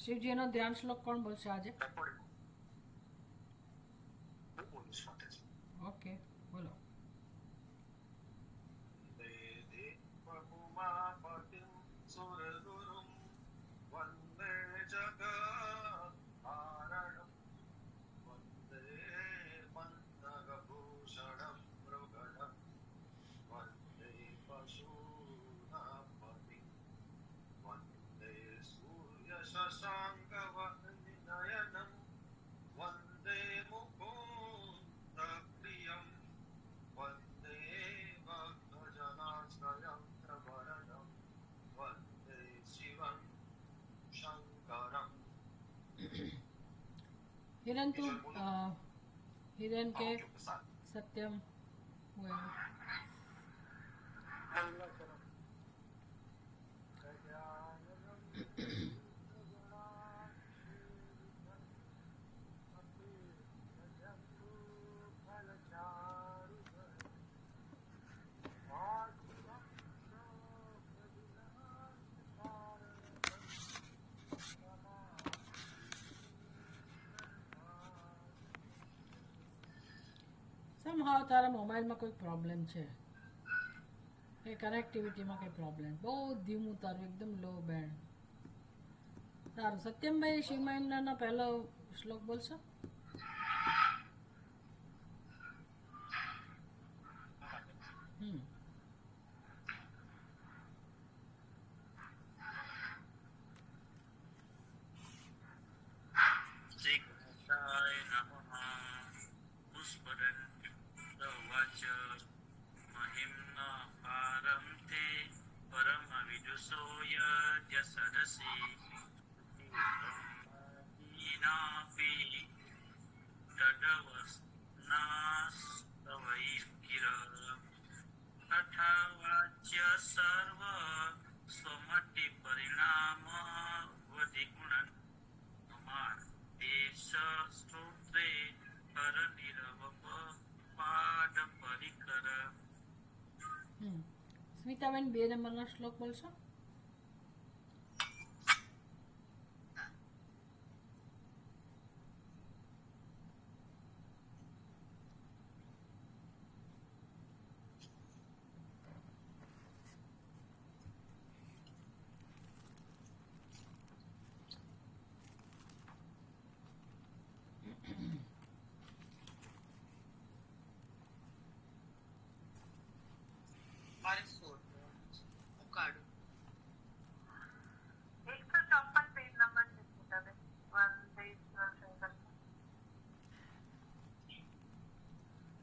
શિવજી નો ધ્યાન શ્લોક કોણ બોલશે આજે? ઓકે, બોલો. वन्दे जगत्कारणं वन्दे पन्नगभूषणं मृगणं वन्दे पशूनां वन्दे सूर्यशशाङ्कवह्निनयनं वन्दे मुकुन्दप्रियं वन्दे भक्तजनाश्रयं प्रवरणं वन्दे शिवं शंकरम. हिरण तू हिरण के सत्यम हुए સમહાવ તારા મોબાઈલમાં કોઈ પ્રોબ્લેમ છે કે કનેક્ટિવિટીમાં કંઈ પ્રોબ્લેમ? બહુ ધીમું તારું, એકદમ લો બેન્ડ. સારું, સત્યમભાઈ શિવ મહિનાનો પહેલો શ્લોક બોલશો? શ્રી કૃષ્ણાય નમઃ. પુષ્પરં વાચ મહિમ્ના પારં તે પરમ વિદુષો યદ્ય સદસી બ્રહ્માદીનાપી તદવસ્નાસ્તવૈર્ગિર તથા વાચ્ય સર્વ સ્વમતિ પરિણામ વધિગુણન અમાર દેશ સ્તોત્રે કર નિરવપ પાદ પરિકર. સ્મિતાબેન 2 નંબરનો શ્લોક બોલશો?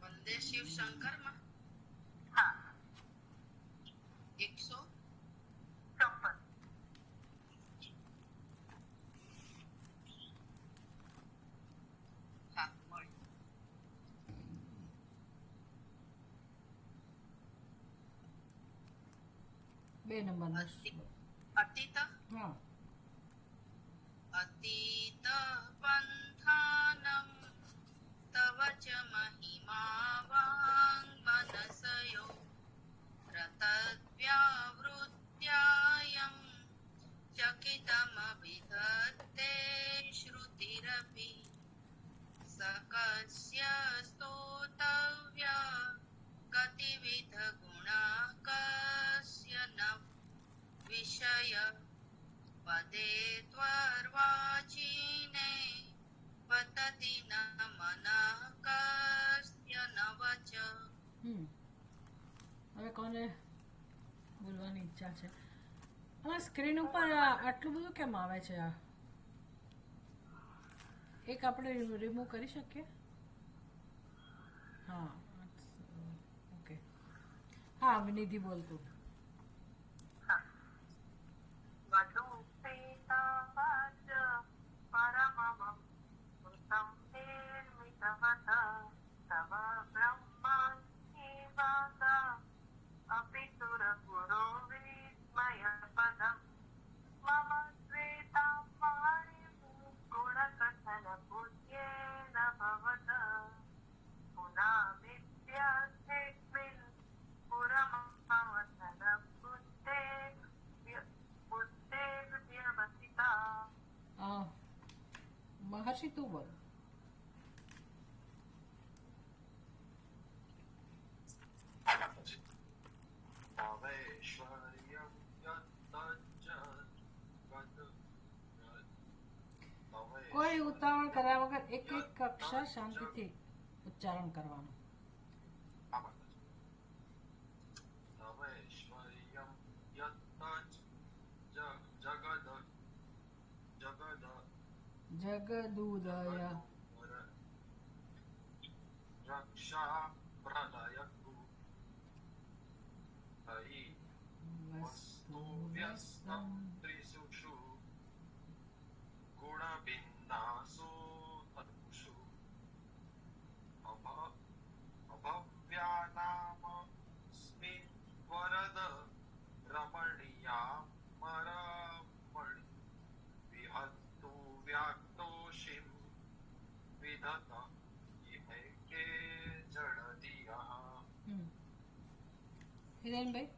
વંદે શિવ શંકર માં 154. હા, મળી. 2 નંબરનો શ્લોક. અતીત હા. અતીત પંથાનમ તવ ચ મહિમાવાંગ મનસયો રતવ્યાવૃત્યાયમ ચકિતમવિધત્તે શ્રુતિરપી સકસ્ય સ્તોતવ્યા ગતિવિધ ગુણા કસ્ય ન વિષય પદે ત્વર્વાચીને પતતિ ન મનઃ કસ્ય ન વચ. હવે કોને બોલવાની ઈચ્છા છે? હવે સ્ક્રીન ઉપર આટલું બધું કેમ આવે છે? આ એક આપણે રિમૂવ કરી શકીએ? હા, ઓકે. હા, વિનિધિ બોલતું. પછી તું બોલ. કોઈ ઉતાવળ કર્યા વગર એક એક અક્ષર શાંતિથી ઉચ્ચારણ કરવાનું. જગદુદય રક્ષા પ્રલયકુ વસ્તુ વ્યસ્તમ ત્રિસુષુ ગુણબિન્દાસુ તનુષુ અભવ્યાનામ સ્મિન વરદ રમણીયા મરમણી વિહત્તુ વ્યાક્તોષિમ વિધત ઇહૈકે જડદિયા. હિરેનભાઈ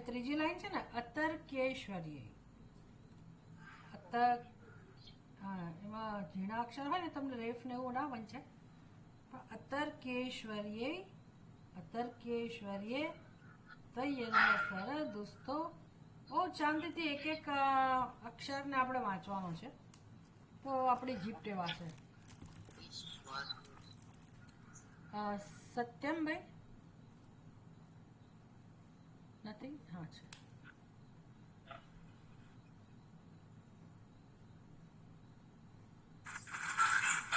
ત્રીજી લાઈન છે ને, અતર્કેશ્વર્ય. અતર, હા, એમાં ઝીણા અક્ષર હોય ને તમને રેફ ને એવું ના વંચાય, પણ અતર્કેશ્વર્ય, અતર્કેશ્વર્ય તૈયનસર દોસ્તો. બહુ શાંતિથી એક એક અક્ષરને આપણે વાંચવાનો છે, તો આપણી જીભ ટેવાશે. સત્યમભાઈ નથી? હા છે.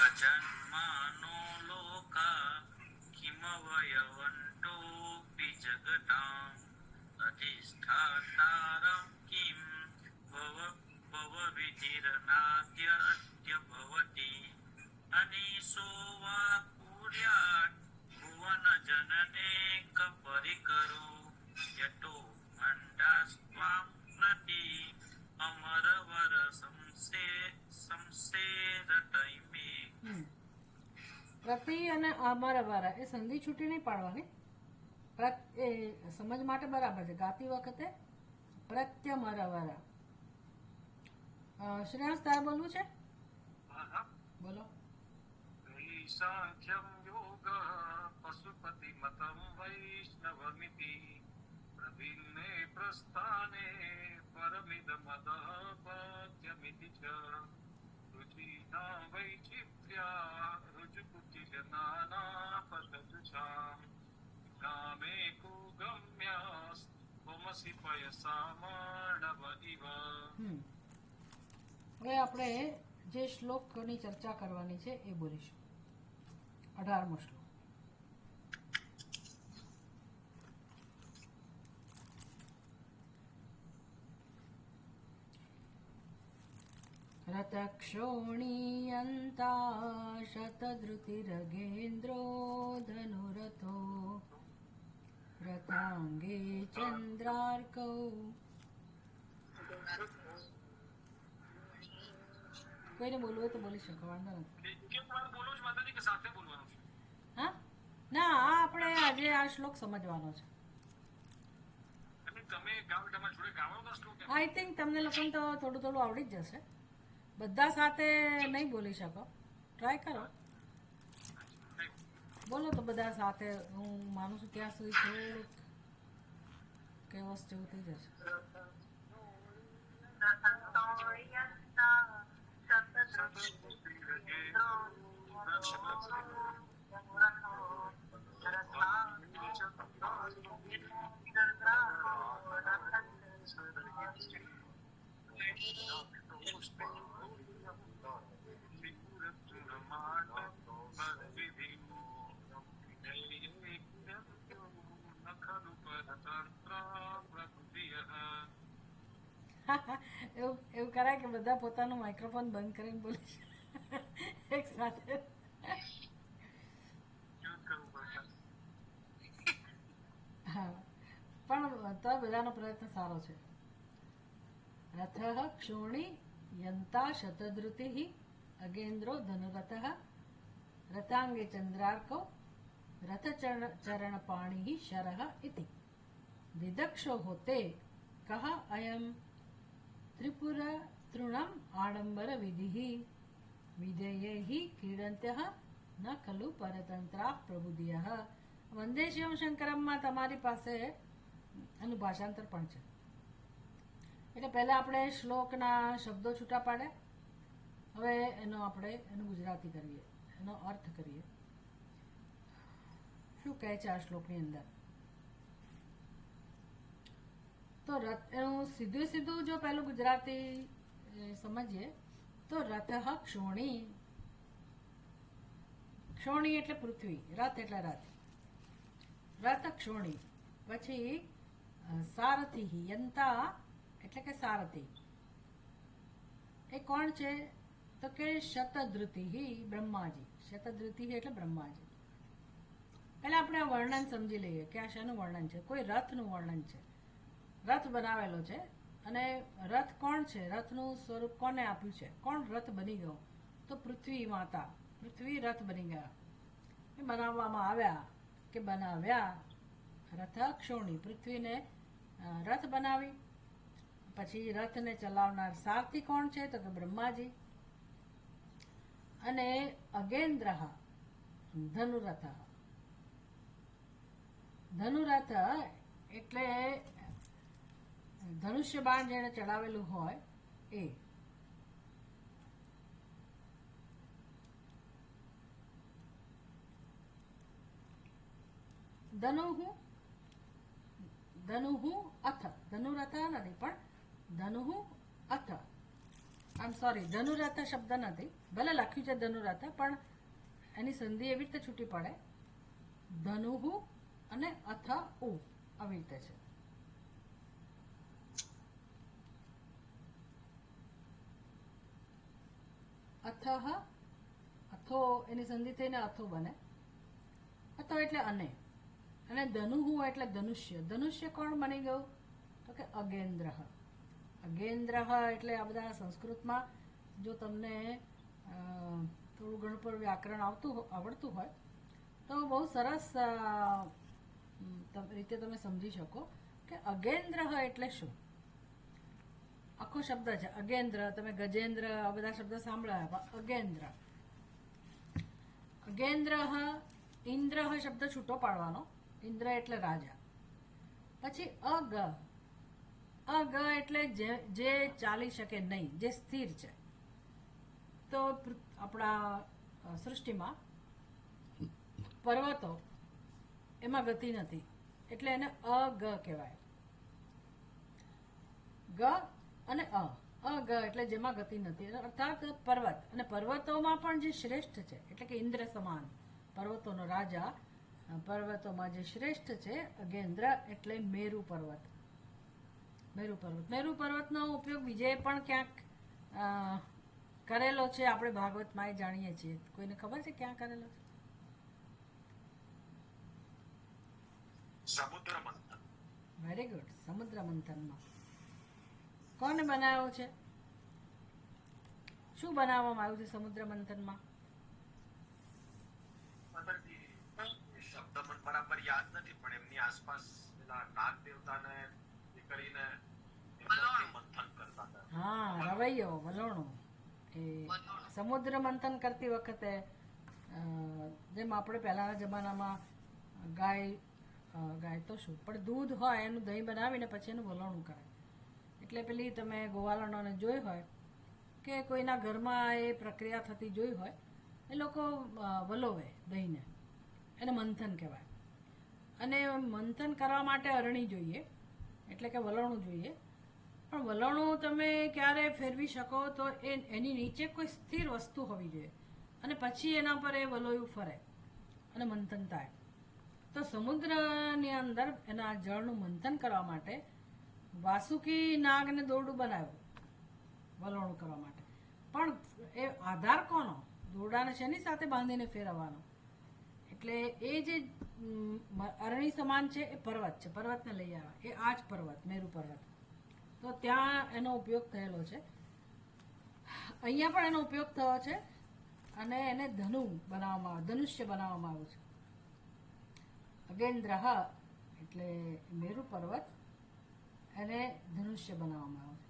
અજન્માનો લોકા કિમ વયવંટોપી જગતાં અધિષ્ઠાતારં કિમ ભવવિધિરનાદ્યત્ય ભવતિ અનિશો વા કુર્યાત ભુવન જનનેક પરિકરો યતો મંડાસ્ત્વાં પ્રતિ અમરવર સંસેરતૈમે. પ્રતિ અને અમરવરા એ સંધિ છૂટી નહીં પાડવાની. એ સમજ માટે બરાબર છે. ગાતી વખતે પ્રત્યમરવરા. શ્રેયાંશ તારે બોલવું છે? બોલો. સાંખ્યમ યોગ પશુપતિ મતમ વૈષ્ણવમિતિ પ્રભિન્ને પ્રસ્થાને પરમિદ મદ પદ્યમિતિ ચ રુચિના વૈચિત્ર્યા રુજુકુટિલ નાના પદજુષામ ગામે કુગમ્યાસ ત્વમસી પયસા માણવ ઇવ. હવે આપણે જે શ્લોકની ચર્ચા કરવાની છે એ બોલીશું. 18મો શ્લોક. રતક્ષોણીયંતા શતધૃતિરગેન્દ્રો ધનુરથો રથાંગે ચંદ્રાર્કૌ. કોઈને બોલવું હોય તો બોલી શકો, વાંધો નથી. હા, ના, આ આપણે આજે આ શ્લોક સમજવાનો છે. આઈ થિંક તમને લોકોને તો થોડું થોડું આવડી જ જશે. બધા સાથે નહીં બોલી શકો, ટ્રાય કરો. બોલો તો બધા સાથે. હું માનું છું ત્યાં સુધી થોડુંક કેવસ જેવું થઈ જશે. એવું એવું કરાય કે બધા પોતાનું માઇક્રોફોન બંધ કરીને બોલે છે એક સાથે. હા, પણ તો બધાનો પ્રયત્ન સારો છે. રથઃ ક્ષોણી યંતા શતધૃતિ અગેન્દ્રો ધનુરથઃ રથાંગે ચંદ્રાર્કો રથચરણ પાણી શરઃ ઇતિ વિદક્ષો હોતે કહ અયમ ત્રિપુર તૃણમ આડંબર વિધિ વિધેયૈ ક્રીડંત્યઃ ન ખલુ પરતંત્રા પ્રબુદ્ધ્યઃ. વંદે શિવમ શંકરમમાં તમારી પાસે એનું ભાષાંતર પણ છે. એટલે પહેલા આપણે શ્લોકના શબ્દો છૂટા પાડે, હવે એનું ગુજરાતી કરીએ, એનો અર્થ કરીએ. શું કહે છે આ શ્લોકની અંદર? તો એનું સીધું સીધું જો પહેલું ગુજરાતી સમજીએ તો રથઃ ક્ષોણી. ક્ષોણી એટલે પૃથ્વી, રથ એટલે રથ, રથ ક્ષોણી. પછી સારથી યંતા એટલે કે સારથી એ કોણ છે? તો કે શતધૃતિ બ્રહ્માજી. શતધૃતિ એટલે બ્રહ્માજી. પહેલા આપણે આ વર્ણન સમજી લઈએ કે આ શાનું વર્ણન છે. કોઈ રથનું વર્ણન છે. રથ બનાવેલો છે અને રથ કોણ છે? રથનું સ્વરૂપ કોને આપ્યું છે? કોણ રથ બની ગયો? તો પૃથ્વી માતા. પૃથ્વી રથ બની ગયા. એ બનાવવામાં આવ્યા કે બનાવ્યા. રથ ક્ષોણી, પૃથ્વીને રથ બનાવી. પછી રથને ચલાવનાર સારથી કોણ છે? તો કે બ્રહ્માજી. અને અગેન્દ્ર ધનુરથ. ધનુરથ એટલે ધનુષ્ય બાણ જેને ચડાવેલું હોય એ. ધનુહુ અથ. ધનુરથ નથી પણ ધનુહુ અથ. આમ સોરી, ધનુરથ શબ્દ નથી. ભલે લખ્યું છે ધનુરથ, પણ એની સંધિ એવી રીતે છૂટી પડે. ધનુહુ અને અથ ઉ આવી રીતે છે. અથઃ, અથો એની સંધિ થઈને અથો બને. અથો એટલે અને ધનુહુ એટલે ધનુષ્ય. ધનુષ્ય કોણ બની ગયું? તો કે અગેન્દ્ર. અગેન્દ્ર એટલે આ બધા સંસ્કૃતમાં જો તમને થોડું ઘણું પર વ્યાકરણ આવડતું હોય તો બહુ સરસ રીતે તમે સમજી શકો કે અગેન્દ્ર એટલે શું. આખો શબ્દ છે અગેન્દ્ર. તમે ગજેન્દ્ર આ બધા શબ્દ સાંભળ્યા. અગેન્દ્ર, અગેન્દ્ર. ઇન્દ્ર શબ્દ છૂટો પાડવાનો. ઇન્દ્ર એટલે રાજા. પછી અગ. અગ એટલે જે ચાલી શકે નહીં, જે સ્થિર છે. તો આપણા સૃષ્ટિમાં પર્વતો એમાં ગતિ નથી એટલે એને અગ કહેવાય. ગ અને અગ એટલે જેમાં ગતિ નથી, અર્થાત પર્વત. અને પર્વતોમાં પણ જે શ્રેષ્ઠ છે એટલે કે ઇન્દ્ર સમાન પર્વતોનો રાજા, પર્વતોમાં જે શ્રેષ્ઠ છે અગેન્દ્ર એટલે મેરુ પર્વત. મેરુ પર્વત. મેરુ પર્વતનો ઉપયોગ બીજે પણ ક્યાંક કરેલો છે. આપણે ભાગવતમાં એ જાણીએ છીએ. કોઈને ખબર છે ક્યાં કરેલો છે? સમુદ્ર મંથન. Very good. સમુદ્ર મંથનમાં કોને બનાવ્યો છે? શું બનાવવામાં આવ્યું છે સમુદ્ર મંથનમાં? શબ્દ મને બરાબર યાદ નથી, પણ એમની આસપાસ પેલા નાગ દેવતાને એ કરીને મંથન કરતા હતા. હા, રવૈયો, વલોણું. એ સમુદ્ર મંથન કરતી વખતે જેમ આપણે પહેલાના જમાનામાં ગાય તો શું પણ દૂધ હોય એનું દહીં બનાવીને પછી એનું વલોણું કરે. એટલે પેલી તમે ગોવાળણોને જોઈ હોય કે કોઈના ઘરમાં એ પ્રક્રિયા થતી જોઈ હોય, એ લોકો વલોવે દહીંને, એને મંથન કહેવાય. અને મંથન કરવા માટે અરણી જોઈએ એટલે કે વલોણું જોઈએ. પણ વલણો તમે ક્યારે ફેરવી શકો તો એની નીચે કોઈ સ્થિર વસ્તુ હોવી જોઈએ અને પછી એના પર એ વલોયું ફરે અને મંથન થાય. તો સમુદ્રની અંદર એના જળનું મંથન કરવા માટે વાસુકી નાગને દોરડું બનાવ્યું વલોણું કરવા માટે. પણ એ આધાર કોનો? દોરડાને શેની સાથે બાંધીને ફેરવવાનો? એટલે એ જે અરણી સમાન છે એ પર્વત છે, પર્વતને લઈ આવ્યા. એ આ જ પર્વત, મેરુ પર્વત. તો ત્યાં એનો ઉપયોગ થયેલો છે. અહીંયા પણ એનો ઉપયોગ થયો છે અને એને ધનુષ્ય બનાવવામાં આવ્યું છે. અગેન્દ્ર એટલે મેરુ પર્વત, એને ધનુષ્ય બનાવવામાં આવ્યું છે.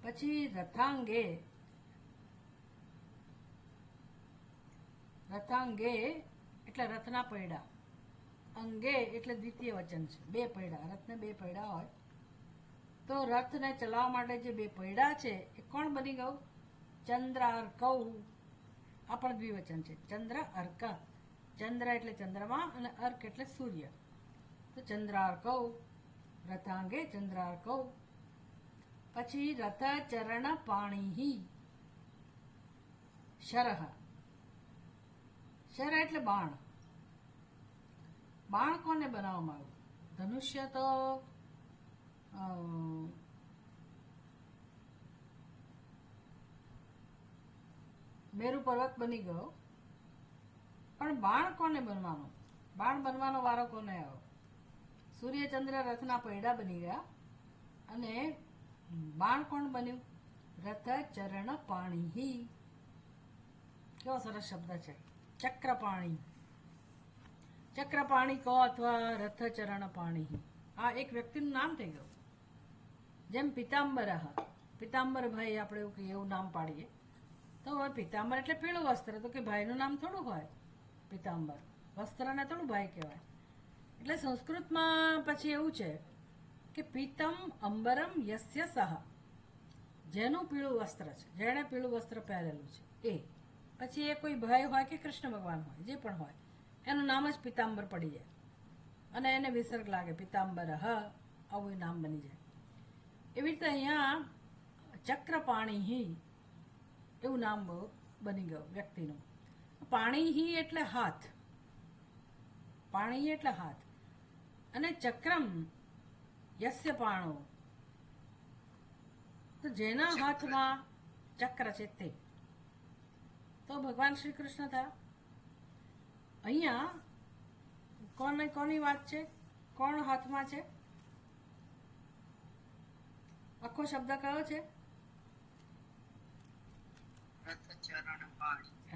પછી રથાંગે એટલે રથના પૈડા, અંગે એટલે દ્વિતીય વચન છે, બે પૈડા, રથને બે પૈડા હોય તો રથને ચલાવવા માટે જે બે પૈડા છે એ કોણ બની ગયું? ચંદ્ર અર્કૌ. આ પણ દ્વિવચન છે, ચંદ્ર અર્ક. ચંદ્ર એટલે ચંદ્રમા અને અર્ક એટલે સૂર્ય. તો ચંદ્રાર્કૌ, રથાંગે ચંદ્રાર્કૌ. પછી રથ ચરણ પાણી, શરહ. શર એટલે બાણ. બાણ કોને બનાવવામાં આવ્યું? ધનુષ્ય તો મેરુ પર્વત બની ગયો, પણ બાણ કોને બનવાનો? બાણ બનવાનો વારો કોને આવ્યો? સૂર્યચંદ્ર રથના પૈડા બની ગયા અને બાણ કોણ બન્યું? રથ ચરણ પાણી. કેવો સરસ શબ્દ છે, ચક્રપાણી. ચક્રપાણી કહો અથવા રથ ચરણ પાણી, આ એક વ્યક્તિનું નામ થઈ ગયું. જેમ પિતાંબર, પિતાંબરભાઈ આપણે એવું કહીએ, એવું નામ પાડીએ તો હવે પિતાંબર એટલે પીળું વસ્ત્ર, તો કે ભાઈનું નામ થોડું હોય પિતાંબર, વસ્ત્રને થોડું ભાઈ કહેવાય. એટલે સંસ્કૃતમાં પછી એવું છે કે પીતમ અંબરમ યસ્ય સહ, જેનું પીળું વસ્ત્ર છે, જેણે પીળું વસ્ત્ર પહેરેલું છે એ. પછી એ કોઈ ભાઈ હોય કે કૃષ્ણ ભગવાન હોય, જે પણ હોય, એનું નામ જ પિતાંબર પડી જાય અને એને વિસર્ગ લાગે, પિતાંબર આવું એ નામ બની જાય. એવી રીતે અહીંયા ચક્રપાણી એવું નામ બની ગયું વ્યક્તિનું. પાણી એટલે હાથ, પાણી એટલે હાથ, અને ચક્રમ યસ્ય પાણો, તો જેના હાથમાં ચક્ર છે તે. તો ભગવાન શ્રી કૃષ્ણ થયા. અહીંયા કોની વાત છે? કોણ હાથમાં છે? આખો શબ્દ કયો છે?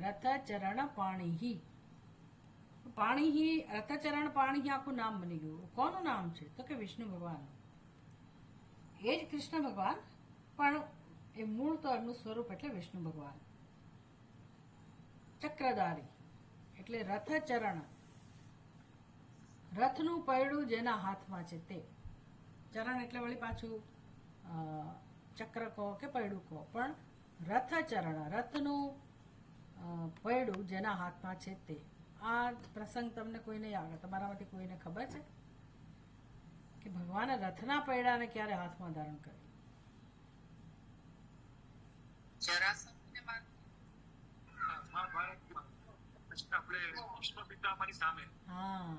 રથ ચરણ પાણી. પાણી, રથ ચરણ પાણી આખું નામ બની ગયું. કોનું નામ છે? તો કે વિષ્ણુ ભગવાન. એ જ કૃષ્ણ ભગવાન, પણ એ મૂળ તો એમનું સ્વરૂપ એટલે વિષ્ણુ ભગવાન. ચક્રધારી એટલે રથ ચરણ, રથનું પૈડું જેના હાથમાં છે તે. ચરણ એટલે વળી પાછું ચક્ર કહો કે પૈડું કહો, પણ રથ ચરણ, રથનું પૈડું જેના હાથમાં છે તે. આ પ્રસંગ તમને કોઈને આવે? તમારામાંથી કોઈને ખબર છે કે ભગવાને રથના પૈડાને ક્યારે હાથમાં ધારણ કર્યું? જરાસંઘને માર હા,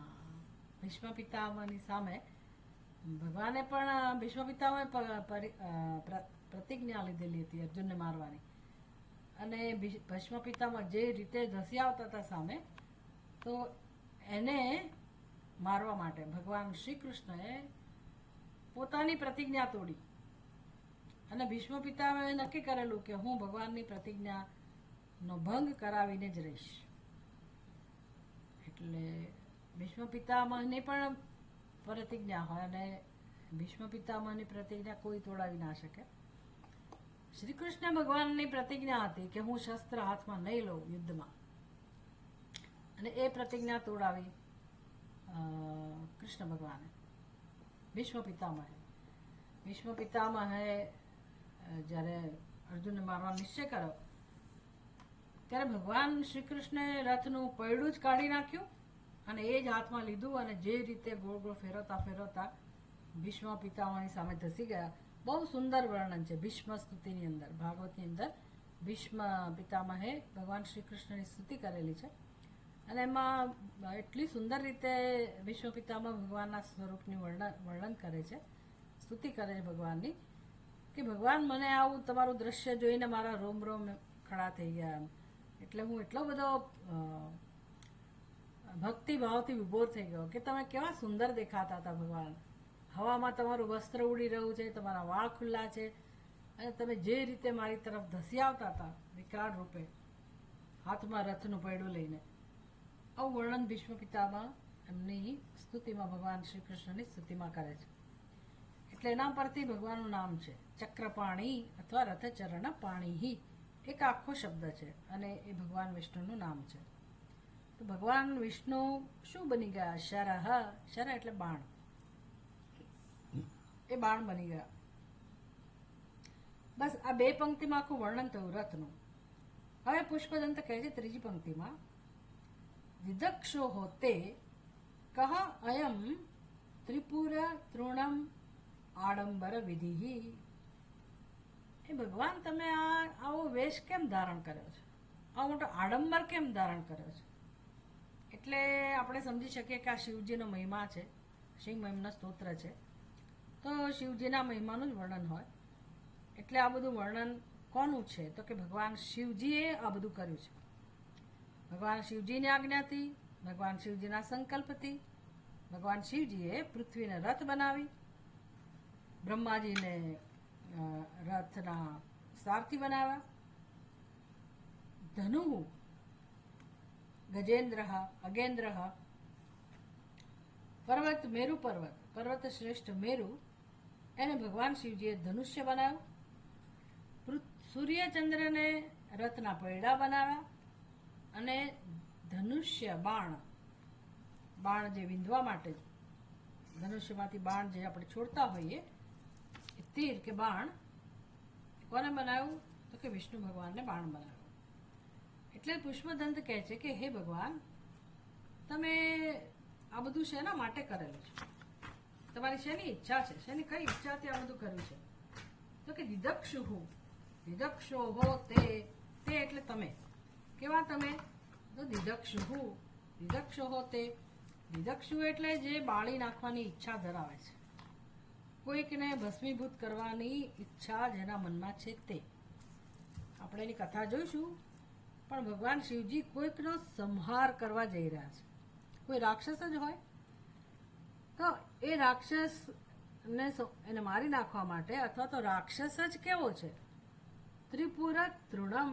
ભીષ્મ પિતામહની સામે ભગવાને પણ ભીષ્મ પિતામહે પ્રતિજ્ઞા લીધેલી હતી અર્જુનને મારવાની. અને ભીષ્મ પિતામહ જે રીતે ધસી આવતા હતા સામે, તો એને મારવા માટે ભગવાન શ્રી કૃષ્ણએ પોતાની પ્રતિજ્ઞા તોડી અને ભીષ્મ પિતામહે નક્કી કરેલું કે હું ભગવાનની પ્રતિજ્ઞાનો ભંગ કરાવીને જ રહીશ. એટલે ભીષ્મ પિતામહની પણ પ્રતિજ્ઞા હોય અને ભીષ્મ પિતામહની પ્રતિજ્ઞા કોઈ તોડાવી ના શકે. શ્રી કૃષ્ણ ભગવાનની પ્રતિજ્ઞા હતી કે હું શસ્ત્ર હાથમાં નહીં લઉં યુદ્ધમાં, અને એ પ્રતિજ્ઞા તોડાવી કૃષ્ણ ભગવાને, ભીષ્મ પિતામહે. ભીષ્મ પિતામહે જ્યારે અર્જુનને મારવાનો નિશ્ચય કર્યો ત્યારે ભગવાન શ્રી કૃષ્ણે રથનું પૈડું જ કાઢી નાખ્યું અને એ જ હાથમાં લીધું અને જે રીતે ગોળ ગોળ ફેરવતા ફેરવતા ભીષ્મ પિતામહની સામે ધસી ગયા બહુ સુંદર વર્ણન છે ભીષ્મ સ્તુતિની અંદર. ભાગવતની અંદર ભીષ્મ પિતામહે ભગવાન શ્રી કૃષ્ણની સ્તુતિ કરેલી છે અને એમાં એટલી સુંદર રીતે ભીષ્મ પિતામહ ભગવાનના સ્વરૂપની વર્ણન કરે છે, સ્તુતિ કરે છે ભગવાનની, કે ભગવાન મને આવું તમારું દ્રશ્ય જોઈને મારા રોમ રોમ ખડા થઈ ગયા એમ. એટલે હું એટલો બધો ભક્તિ ભાવથી વિભોર થઈ ગયો કે તમે કેવા સુંદર દેખાતા હતા ભગવાન. હવામાં તમારું વસ્ત્ર ઉડી રહ્યું છે, તમારા વાળ ખુલ્લા છે અને તમે જે રીતે મારી તરફ ધસી આવતા હતા વિકરાળ રૂપે, હાથમાં રથનું પૈડું લઈને. આવું વર્ણન ભીષ્મ પિતામહ એમની સ્તુતિમાં ભગવાન શ્રી કૃષ્ણની સ્તુતિમાં કરે છે. એટલે એના પરથી ભગવાનનું નામ છે ચક્રપાણી અથવા રથચરણ પાણી. એક આખો શબ્દ છે અને એ ભગવાન વિષ્ણુનું નામ છે. તો ભગવાન વિષ્ણુ શું બની ગયા? શરહ. શર એટલે બાણ. એ બાણ બની ગયા. બસ આ બે પંક્તિમાં આખું વર્ણન થયું રથનું. હવે પુષ્પદંત કહે છે ત્રીજી પંક્તિમાં, વિદક્ષો હોતે કહ અયમ ત્રિપુર તૃણમ આડંબર વિધિ. એ ભગવાન તમે આવો વેશ કેમ ધારણ કર્યો છે? આવો મોટો આડંબર કેમ ધારણ કર્યો છે? એટલે આપણે સમજી શકીએ કે આ શિવજીનો મહિમા છે, શિવ મહિમનો સ્તોત્ર છે, તો શિવજીના મહિમાનું જ વર્ણન હોય. એટલે આ બધું વર્ણન કોનું છે? તો કે ભગવાન શિવજીએ આ બધું કર્યું છે. ભગવાન શિવજીની આજ્ઞાથી, ભગવાન શિવજીના સંકલ્પથી ભગવાન શિવજીએ પૃથ્વીને રથ બનાવી, બ્રહ્માજીને રથના સારથી બનાવ્યા, ધનુ ગજેન્દ્ર અગેન્દ્ર પર્વત મેરુ પર્વત શ્રેષ્ઠ મેરુ એને ભગવાન શિવજીએ ધનુષ્ય બનાવ્યું, સૂર્યચંદ્રને રથના પૈડા બનાવ્યા અને ધનુષ્ય બાણ જે વિંધવા માટે ધનુષ્યમાંથી બાણ જે આપણે છોડતા હોઈએ એ તીર કે બાણ કોને બનાવ્યું? તો કે વિષ્ણુ ભગવાનને બાણ બનાવ્યું. એટલે પુષ્પદંત કહે છે કે હે ભગવાન, તમે આ બધું શેના માટે કરેલું છે? તમારી શેની ઈચ્છા છે? શેની કઈ ઈચ્છાથી આ બધું કર્યું છે? તો કે દિદક્ષો હો તે એટલે તમે. કેવા તમે? તો દિદક્ષો હો તે. દિદક્ષુ એટલે જે બાળી નાખવાની ઈચ્છા ધરાવે છે, કોઈકને ભસ્મીભૂત કરવાની ઈચ્છા જેના મનમાં છે તે. આપણે એની કથા જોઈશું, પણ ભગવાન શિવજી કોઈકનો સંહાર કરવા જઈ રહ્યા છે. કોઈ રાક્ષસ જ હોય તો એ રાક્ષસને એને મારી નાખવા માટે, અથવા તો રાક્ષસ જ કેવો છે? ત્રિપુર તૃણમ.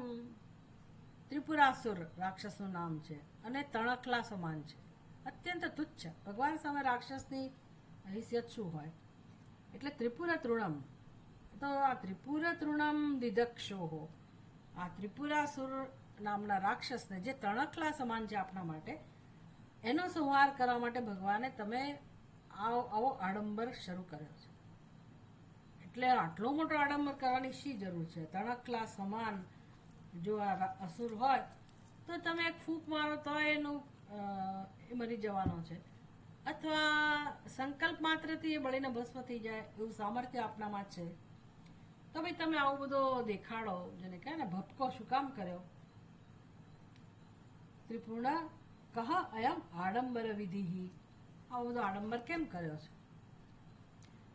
ત્રિપુરાસુર રાક્ષસનું નામ છે અને તણખલા સમાન છે, અત્યંત તુચ્છ. ભગવાન સામે રાક્ષસની હૈસિયત શું હોય? એટલે ત્રિપુર તૃણમ. તો આ ત્રિપુર તૃણમ દિદક્ષોહો, આ ત્રિપુરાસુર નામના રાક્ષસને જે તણખલા સમાન છે આપણા માટે, એનો સંહાર કરવા માટે ભગવાને તમે આવો આડંબર શરૂ કર્યો છે. એટલે આટલો મોટો આડંબર કરવાની શી જરૂર છે? તણખલા સમાન જો આ અસુર હોય તો તમે એક ફૂંક મારો તો એનું એ મરી જવાનો છે, અથવા સંકલ્પ માત્રથી એ બળીને ભસ્મ થઈ જાય એવું સામર્થ્ય આપણામાં છે. તો ભાઈ તમે આવો બધો દેખાડો, જેને કહે ને ભપકો, શું કામ કર્યો? ત્રિપુર્ણ કહ અયમ આડંબર વિધિ. આવો બધો આડંબર કેમ કર્યો છે?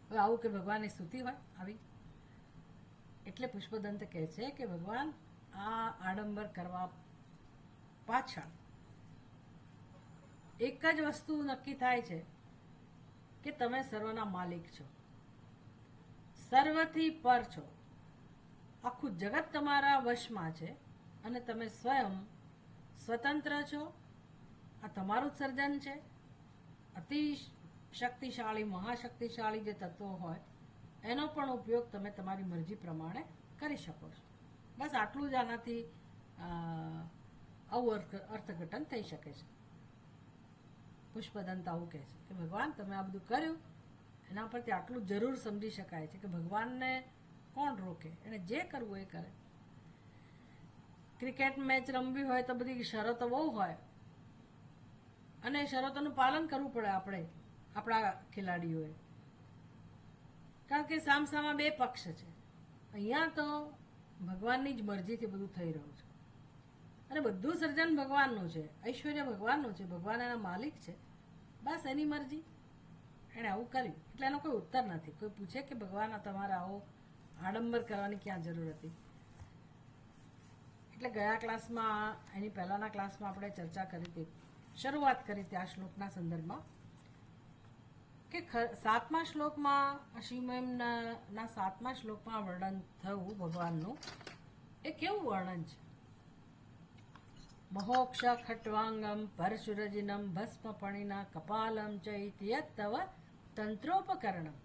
હવે આવું કે ભગવાનની સ્તુતિ હોય આવી. એટલે પુષ્પદંત કહે છે કે ભગવાન આ આડંબર કરવા પાછળ એક જ વસ્તુ નક્કી થાય છે કે તમે સર્વના માલિક છો, સર્વથી પર છો, આખું જગત તમારા વશમાં છે અને તમે સ્વયં સ્વતંત્ર છો. આ તમારું જ સર્જન છે. અતિ શક્તિશાળી, મહાશક્તિશાળી જે તત્વો હોય એનો પણ ઉપયોગ તમે તમારી મરજી પ્રમાણે કરી શકો છો. બસ આટલું જ આનાથી આવું અર્થઘટન થઈ શકે છે. પુષ્પદંત આવું કહે છે કે ભગવાન તમે આ બધું કર્યું, એના પરથી આટલું જરૂર સમજી શકાય છે કે ભગવાનને કોણ રોકે? એને જે કરવું એ કરે. ક્રિકેટ મેચ રમવી હોય તો બધી શરતો બહુ હોય અને શરતોનું પાલન કરવું પડે આપણા ખેલાડીઓએ. કારણ કે સામસામા બે પક્ષ છે. અહીંયા તો ભગવાનની જ મરજીથી બધું થઈ રહ્યું છે અને બધું સર્જન ભગવાનનું છે, ઐશ્વર્ય ભગવાનનું છે, ભગવાન એના માલિક છે. બસ એની મરજી, એણે આવું કર્યું એટલે એનો કોઈ ઉત્તર નથી. કોઈ પૂછે કે ભગવાન તમારે આવો આડંબર કરવાની ક્યાં જરૂર હતી? એટલે ગયા ક્લાસમાં, એની પહેલાના ક્લાસમાં આપણે ચર્ચા કરી હતી, શરૂઆત કરી હતી આ શ્લોકના સંદર્ભમાં કે 7મા શ્લોકમાં શિવમહિમના 7મા શ્લોકમાં વર્ણન થયું ભગવાનનું. એ કેવું વર્ણન છે? મહોક્ષ ખટ્વાંગમ પરશુરજિનમ ભસ્મપણિના કપાલમ ચૈત્યત તવ તંત્રોપકરણમ.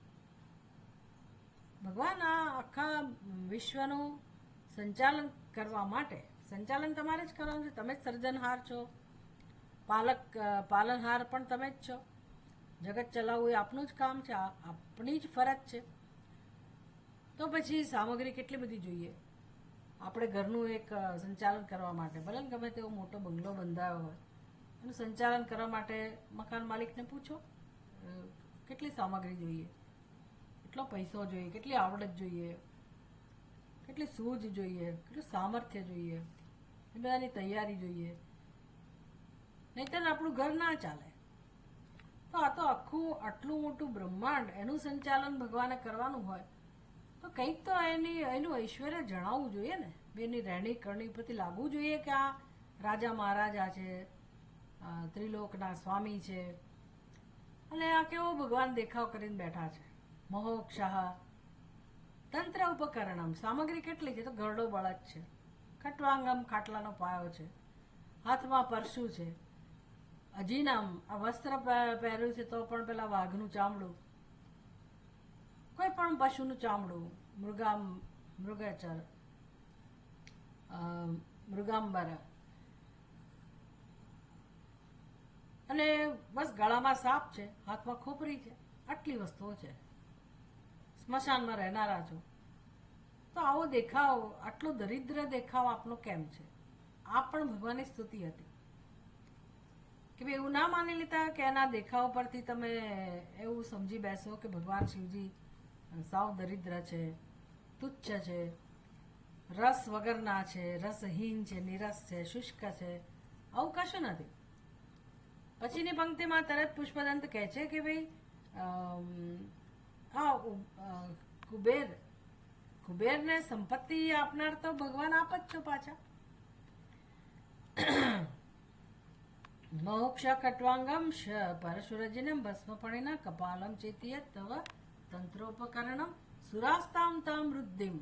ભગવાન આ આખા વિશ્વનું સંચાલન કરવા માટે, સંચાલન તમારે જ કરવાનું છે, તમે જ સર્જનહાર છો, પાલનહાર પણ તમે જ છો. જગત ચલાવવું એ આપનું જ કામ છે, આપણી જ ફરજ છે. તો પછી સામગ્રી કેટલી બધી જોઈએ આપણે ઘરનું એક સંચાલન કરવા માટે? ભલે ને ગમે તેવો મોટો બંગલો બંધાયો હોય, એનું સંચાલન કરવા માટે મકાન માલિકને પૂછો કેટલી સામગ્રી જોઈએ, કેટલો પૈસો જોઈએ, કેટલી આવડત જોઈએ, કેટલી સૂઝ જોઈએ, કેટલું સામર્થ્ય જોઈએ, એ બધાની તૈયારી જોઈએ, નહીંતર આપણું ઘર ના ચાલે. તો આ તો આખું આટલું મોટું બ્રહ્માંડ, એનું સંચાલન ભગવાને કરવાનું હોય તો કંઈક તો એનું ઐશ્વર્ય જણાવવું જોઈએ ને. એની રહેણી કરણી પરથી લાગવું જોઈએ કે આ રાજા મહારાજા છે, ત્રિલોકના સ્વામી છે, અને આ કેવો ભગવાન દેખાવ કરીને બેઠા છે. મહોક્ષાહ તંત્ર ઉપકરણમ. સામગ્રી કેટલી છે? તો ગરડો બળદ છે, ખટ્વાંગમ ખાટલાનો પાયો છે, હાથમાં પરશુ છે, અજીનમ આ વસ્ત્ર પહેર્યું છે તો પણ પેલા વાઘનું ચામડું, કોઈ પણ પશુનું ચામડું, મૃગાંબર, અને બસ ગળામાં સાપ છે, હાથમાં ખોપરી છે. આટલી વસ્તુઓ છે. સ્મશાનમાં રહેનારા છો તો આવો દેખાવ, આટલો દરિદ્ર દેખાવ આપનો કેમ છે? આ પણ ભગવાનની સ્તુતિ હતી કે ભાઈ એવું ના માની લેતા કે એના દેખાવ પરથી તમે એવું સમજી બેસો કે ભગવાન શિવજી સાવ દરિદ્ર છે, તુચ્છ છે, રસ વગરના છે, રસહીન છે, નિરસ છે, શુષ્ક છે. આવું કશું નથી. પછીની પંક્તિમાં તરત પુષ્પદંત કહે છે કે ભાઈ કુબેરને સંપત્તિ આપનાર તો ભગવાન આપ જ છો પાછા. મોક્ષ કટ્વાંગમ પરશુરજિનમ ભસ્મપણિના કપાલમ ચેતિયત તવ તંત્રોપકરણમ સુરાસ્તામ તામ વૃદ્ધિમ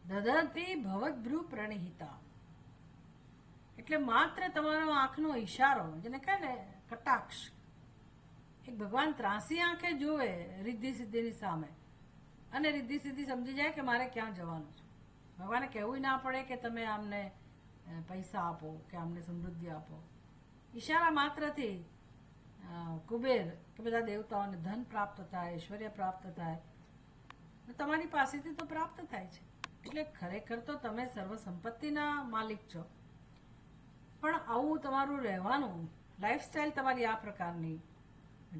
દદતી ભવદ્ભ્રુ પ્રણિહિતા. એટલે માત્ર તમારો આંખનો ઈશારો, જેને કહે ને કટાક્ષ, એક ભગવાન ત્રાસી આંખે જોવે રિદ્ધિ સિદ્ધિની સામે અને રિદ્ધિ સિદ્ધિ સમજી જાય કે મારે ક્યાં જવાનું છે. ભગવાને કહેવું ના પડે કે તમે આમને પૈસા આપો કે આમને સમૃદ્ધિ આપો. ઈશારા માત્રથી કુબેર કે બધા દેવતાઓને ધન પ્રાપ્ત થાય, ઐશ્વર્ય પ્રાપ્ત થાય, તમારી પાસેથી તો પ્રાપ્ત થાય છે. એટલે ખરેખર તો તમે સર્વ સંપત્તિના માલિક છો, પણ આવું તમારું રહેવાનું, લાઈફસ્ટાઈલ તમારી આ પ્રકારની,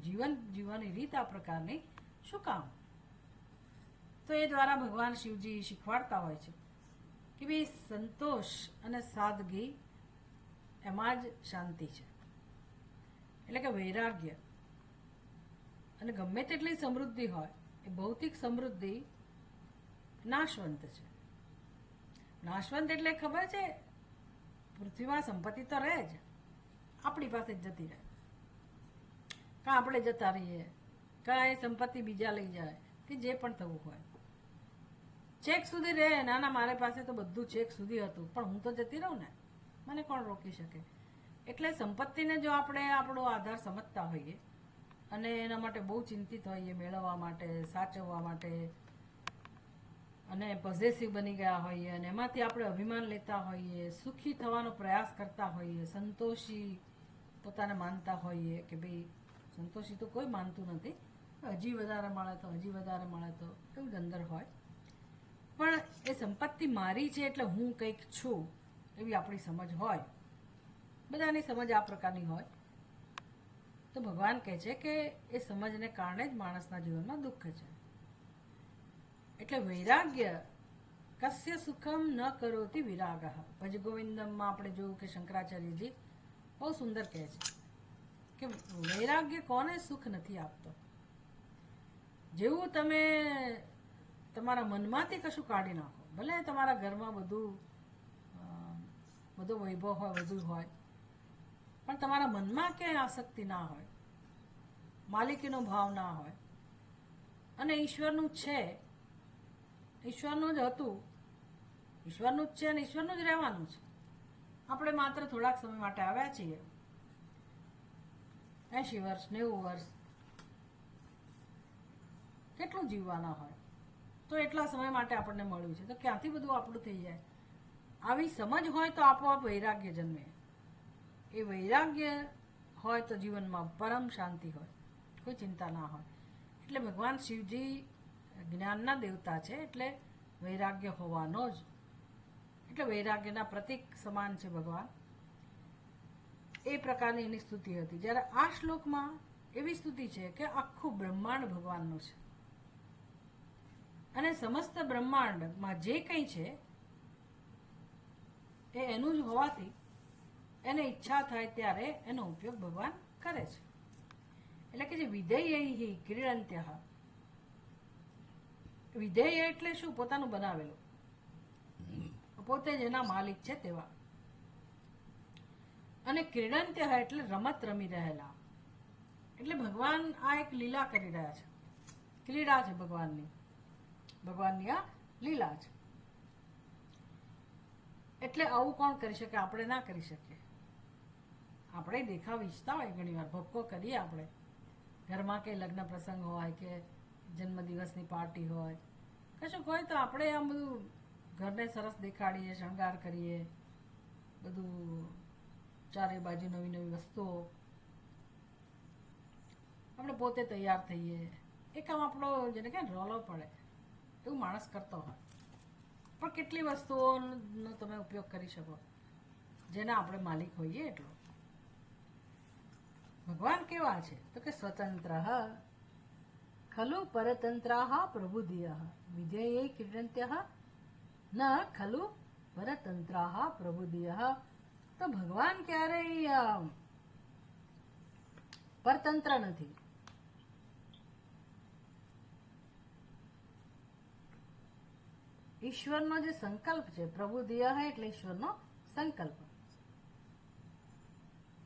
જીવન જીવવાની રીત આ પ્રકારની શું કામ? તો એ દ્વારા ભગવાન શિવજી શીખવાડતા હોય છે કે ભાઈ સંતોષ અને સાદગી એમાં જ શાંતિ છે. એટલે કે વૈરાગ્ય. અને ગમે તેટલી સમૃદ્ધિ હોય, એ ભૌતિક સમૃદ્ધિ નાશવંત છે. નાશવંત એટલે ખબર છે, પૃથ્વીમાં સંપત્તિ તો રહે જ, આપણી પાસે જ જતી રહે. કાં આપણે જતા રહીએ, કાં એ સંપત્તિ બીજા લઈ જાય, કે જે પણ થવું હોય. ચેક સુધી રહે, ના મારી પાસે તો બધું ચેક સુધી હતું, પણ હું તો જતી રહું ને, મને કોણ રોકી શકે? એટલે સંપત્તિને જો આપણે આપણો આધાર સમજતા હોઈએ અને એના માટે બહુ ચિંતિત હોઈએ, મેળવવા માટે, સાચવવા માટે, અને પોઝેસિવ બની ગયા હોઈએ અને એમાંથી આપણે અભિમાન લેતા હોઈએ, સુખી થવાનો પ્રયાસ કરતા હોઈએ, સંતોષી પોતાને માનતા હોઈએ કે ભાઈ સંતોષી તો કોઈ માનતું નથી, હજી વધારે મળે તો હજી વધારે મળે તો, એવું જ અંદર હોય. પણ એ સંપત્તિ મારી છે એટલે હું કંઈક છું એવી આપણી સમજ હોય, બધાની સમજ આ પ્રકારની હોય. તો ભગવાન કહે છે કે એ સમજને કારણે જ માણસના જીવનમાં દુઃખ છે. એટલે વૈરાગ્ય કસ્ય સુખમ ન કરોતિ વિરાગઃ. ભજ ગોવિંદમમાં આપણે જોયું કે શંકરાચાર્યજી બહુ સુંદર કહે છે કે વૈરાગ્ય કોને સુખ નથી આપતો. જેવું તમે તમારા મનમાંથી કશું કાઢી નાખો, ભલે તમારા ઘરમાં બધો વૈભવ હોય, બધું હોય, પણ તમારા મનમાં ક્યાંય આસક્તિ ના હોય, માલિકીનો ભાવ ના હોય, અને ઈશ્વરનું છે, ઈશ્વરનું જ હતું, ઈશ્વરનું જ છે અને ઈશ્વરનું જ રહેવાનું છે. આપણે માત્ર થોડાક સમય માટે આવ્યા છીએ, 80 વર્ષ 90 વર્ષ, કેટલું જીવવાના હોય, તો એટલા સમય માટે આપણને મળ્યું છે, તો ક્યાંથી બધું આપણું થઈ જાય. આવી સમજ હોય તો આપોઆપ વૈરાગ્ય જન્મે. એ વૈરાગ્ય હોય તો જીવનમાં પરમ શાંતિ હોય, કોઈ ચિંતા ના હોય. એટલે ભગવાન શિવજી જ્ઞાનના દેવતા છે, એટલે વૈરાગ્ય હોવાનો જ, એટલે વૈરાગ્યના પ્રતીક સમાન છે ભગવાન. એ પ્રકારની એની સ્તુતિ હતી. જ્યારે આ શ્લોકમાં એવી સ્તુતિ છે કે આખું બ્રહ્માંડ ભગવાનનું છે, અને સમસ્ત બ્રહ્માંડમાં જે કંઈ છે એ એનું જ હોવાથી એને ઈચ્છા થાય ત્યારે એનો ઉપયોગ ભગવાન કરે છે. એટલે કે જે વિધેય ક્રીડંત્ય, વિધેય એટલે શું? પોતાનું બનાવેલું, પોતે જેના માલિક છે તેવા. અને ક્રીડંત્ય એટલે રમત રમી રહેલા. એટલે ભગવાન આ એક લીલા કરી રહ્યા છે, ક્રીડા છે ભગવાનની, ભગવાનની આ લીલા છે. એટલે આવું કોણ કરી શકે? આપણે ના કરી શકીએ. આપણે દેખાવ ઈચ્છતા હોય, ઘણી વાર ભક્કો કરીએ આપણે ઘરમાં, કે લગ્ન પ્રસંગ હોય કે જન્મદિવસની પાર્ટી હોય, કશું હોય, તો આપણે આમ બધું ઘરને સરસ દેખાડીએ, શણગાર કરીએ, બધું ચારે બાજુ નવી નવી વસ્તુઓ, આપણે પોતે તૈયાર થઈએ. એ કામ આપણો જેને કે રોલો પડે એવું માણસ કરતો હોય. પણ કેટલી વસ્તુઓનો તમે ઉપયોગ કરી શકો જેના આપણે માલિક હોઈએ એટલો. ભગવાન કેવા છે? તો કે સ્વતંત્ર ખલુ પરતંત્ર પ્રબુધિય વિધેય ક્રીડંત્ય ન ખલુ પરતંત્ર પ્રબુધિય. તો ભગવાન ક્યારેય પરતંત્ર નથી. ઈશ્વરનો જે સંકલ્પ છે, પ્રબુધિય એટલે ઈશ્વરનો સંકલ્પ,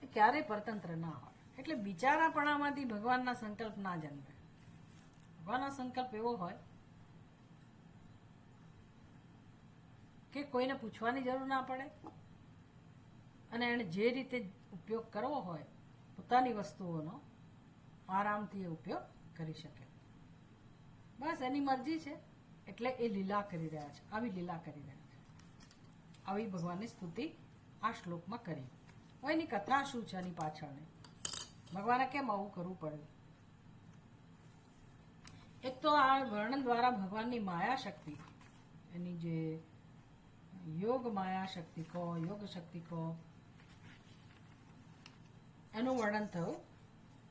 એ ક્યારેય પરતંત્ર ના હોય. એટલે બિચારાપણામાંથી ભગવાનના સંકલ્પ ના જન્મે. ભગવાનનો સંકલ્પ એવો હોય કે કોઈને પૂછવાની જરૂર ના પડે, અને એને જે રીતે ઉપયોગ કરવો હોય પોતાની વસ્તુઓનો, આરામથી એ ઉપયોગ કરી શકે. બસ એની મરજી છે, એટલે એ લીલા કરી રહ્યા છે, આવી લીલા કરી રહ્યા છે. આવી ભગવાનની સ્તુતિ આ શ્લોકમાં કરી. હવે એની કથા શું છે એની પાછળની, ભગવાને કેમ આવું કરવું પડ્યું? એક તો આ વર્ણન દ્વારા ભગવાનની માયા શક્તિ, એની જે યોગ માયા શક્તિ કહો, યોગ શક્તિ કહો, એનું વર્ણન થયું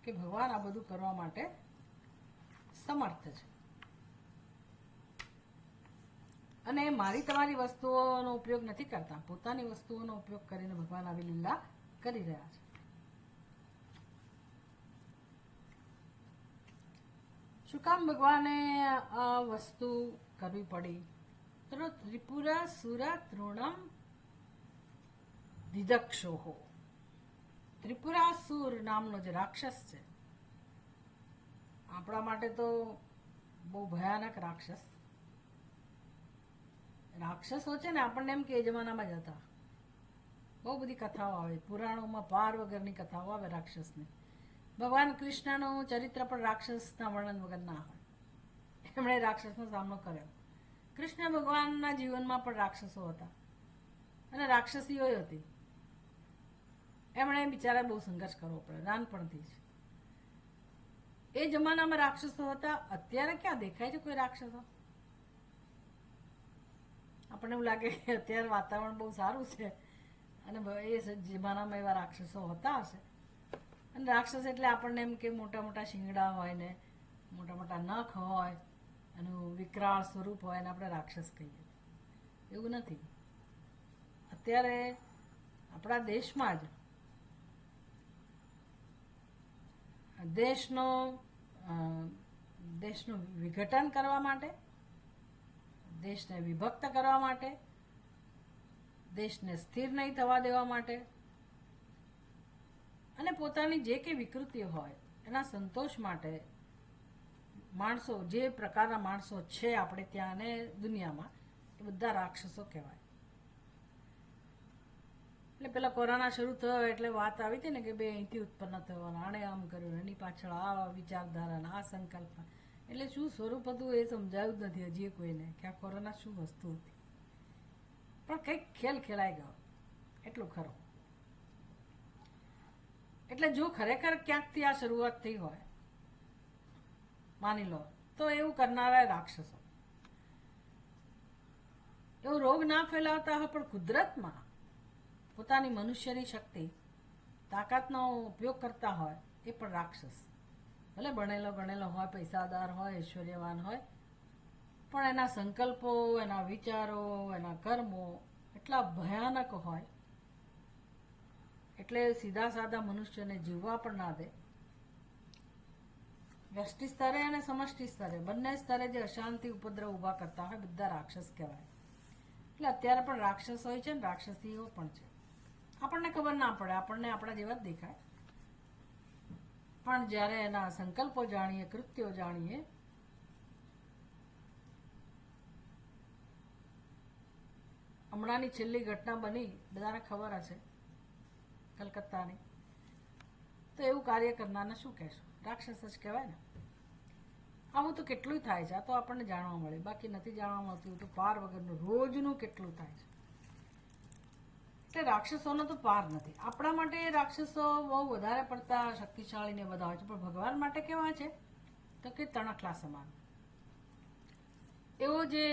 કે ભગવાન આ બધું કરવા માટે સમર્થ છે. અને મારી તમારી વસ્તુઓનો ઉપયોગ નથી કરતા, પોતાની વસ્તુઓનો ઉપયોગ કરીને ભગવાન આવી લીલા કરી રહ્યા છે. શું કામ ભગવાને આ વસ્તુ કરવી પડી? તો ત્રિપુરા સુરા તૃણમ દિદક્ષોહો. ત્રિપુરાસુર નામનો જે રાક્ષસ છે, આપણા માટે તો બહુ ભયાનક રાક્ષસ. રાક્ષસો છે ને, આપણને એમ કે એ જમાનામાં જ હતા. બહુ બધી કથાઓ આવે પુરાણોમાં, પાર વગરની કથાઓ આવે રાક્ષસની. ભગવાન કૃષ્ણનું ચરિત્ર પણ રાક્ષસના વર્ણન વગર ના હોય. એમણે રાક્ષસનો સામનો કર્યો. કૃષ્ણ ભગવાનના જીવનમાં પણ રાક્ષસો હતા અને રાક્ષસીઓ હતી. એમણે બિચારા બહુ સંઘર્ષ કરવો પડે નાનપણથી જ. એ જમાનામાં રાક્ષસો હતા. અત્યારે ક્યાં દેખાય છે કોઈ રાક્ષસો? આપણને એવું લાગે કે અત્યારે વાતાવરણ બહુ સારું છે અને એ જમાનામાં એવા રાક્ષસો હતા હશે. અને રાક્ષસ એટલે આપણને એમ કે મોટા મોટા શિંગડા હોય ને મોટા મોટા નખ હોય એનું વિકરાળ સ્વરૂપ હોય એને આપણે રાક્ષસ કહીએ. એવું નથી. અત્યારે આપણા દેશમાં જ દેશનું વિઘટન કરવા માટે, દેશને વિભક્ત કરવા માટે, દેશને સ્થિર નહીં થવા દેવા માટે અને પોતાની જે કંઈ વિકૃતિઓ હોય એના સંતોષ માટે માણસો, જે પ્રકારના માણસો છે આપણે ત્યાં અને દુનિયામાં, એ બધા રાક્ષસો કહેવાય. એટલે પેલા કોરોના શરૂ થયો એટલે વાત આવી હતી ને કે બે અહીંથી ઉત્પન્ન થયો, આણે આમ કર્યું, એની પાછળ આ વિચારધારા, આ સંકલ્પ, એટલે શું સ્વરૂપ હતું એ સમજાયું જ નથી હજી કોઈને કે આ કોરોના શું વસ્તુ હતી. પણ કંઈક ખેલ ખેલાઈ ગયો એટલું ખરું. એટલે જો ખરેખર ક્યાંકથી આ શરૂઆત થઈ હોય, માની લો, તો એવું કરનારા રાક્ષસો. એવો રોગ ના ફેલાવતા હોય પણ કુદરતમાં પોતાની મનુષ્યની શક્તિ, તાકાતનો ઉપયોગ કરતા હોય એ પણ રાક્ષસ. ભલે ભણેલો ગણેલો હોય, પૈસાદાર હોય, ઐશ્વર્યવાન હોય, પણ એના સંકલ્પો, એના વિચારો, એના કર્મો એટલા ભયાનક હોય એટલે સીધા સાદા મનુષ્યને જીવવા પણ ના દે. વ્યષ્ટિ સ્તરે અને સમષ્ટિ સ્તરે બંને સ્તરે જે અશાંતિ, ઉપદ્રવ ઊભા કરતા હોય બધા રાક્ષસ કહેવાય. એટલે અત્યારે પણ રાક્ષસ હોય છે ને રાક્ષસીઓ પણ છે. આપણને ખબર ના પડે, આપણને આપણા જેવા જ દેખાય, પણ જ્યારે એના સંકલ્પો જાણીએ, કૃત્યો જાણીએ, હમણાંની છેલ્લી ઘટના બની, બધાને ખબર હશે, કલકત્તાની, તો એવું કાર્ય કરનારને શું કહેશું? રાક્ષસ જ કહેવાય ને. આવું તો કેટલું થાય છે, આ તો આપણને જાણવા મળે, બાકી નથી જાણવા મળતું. તો પાર વગરનું રોજનું કેટલું થાય છે. એટલે રાક્ષસોનો તો પાર નથી. આપણા માટે રાક્ષસો બહુ વધારે પડતા શક્તિશાળી ને બધા હોય છે, પણ ભગવાન માટે કેવા છે તો કે તણખલા સમાન. એવો જે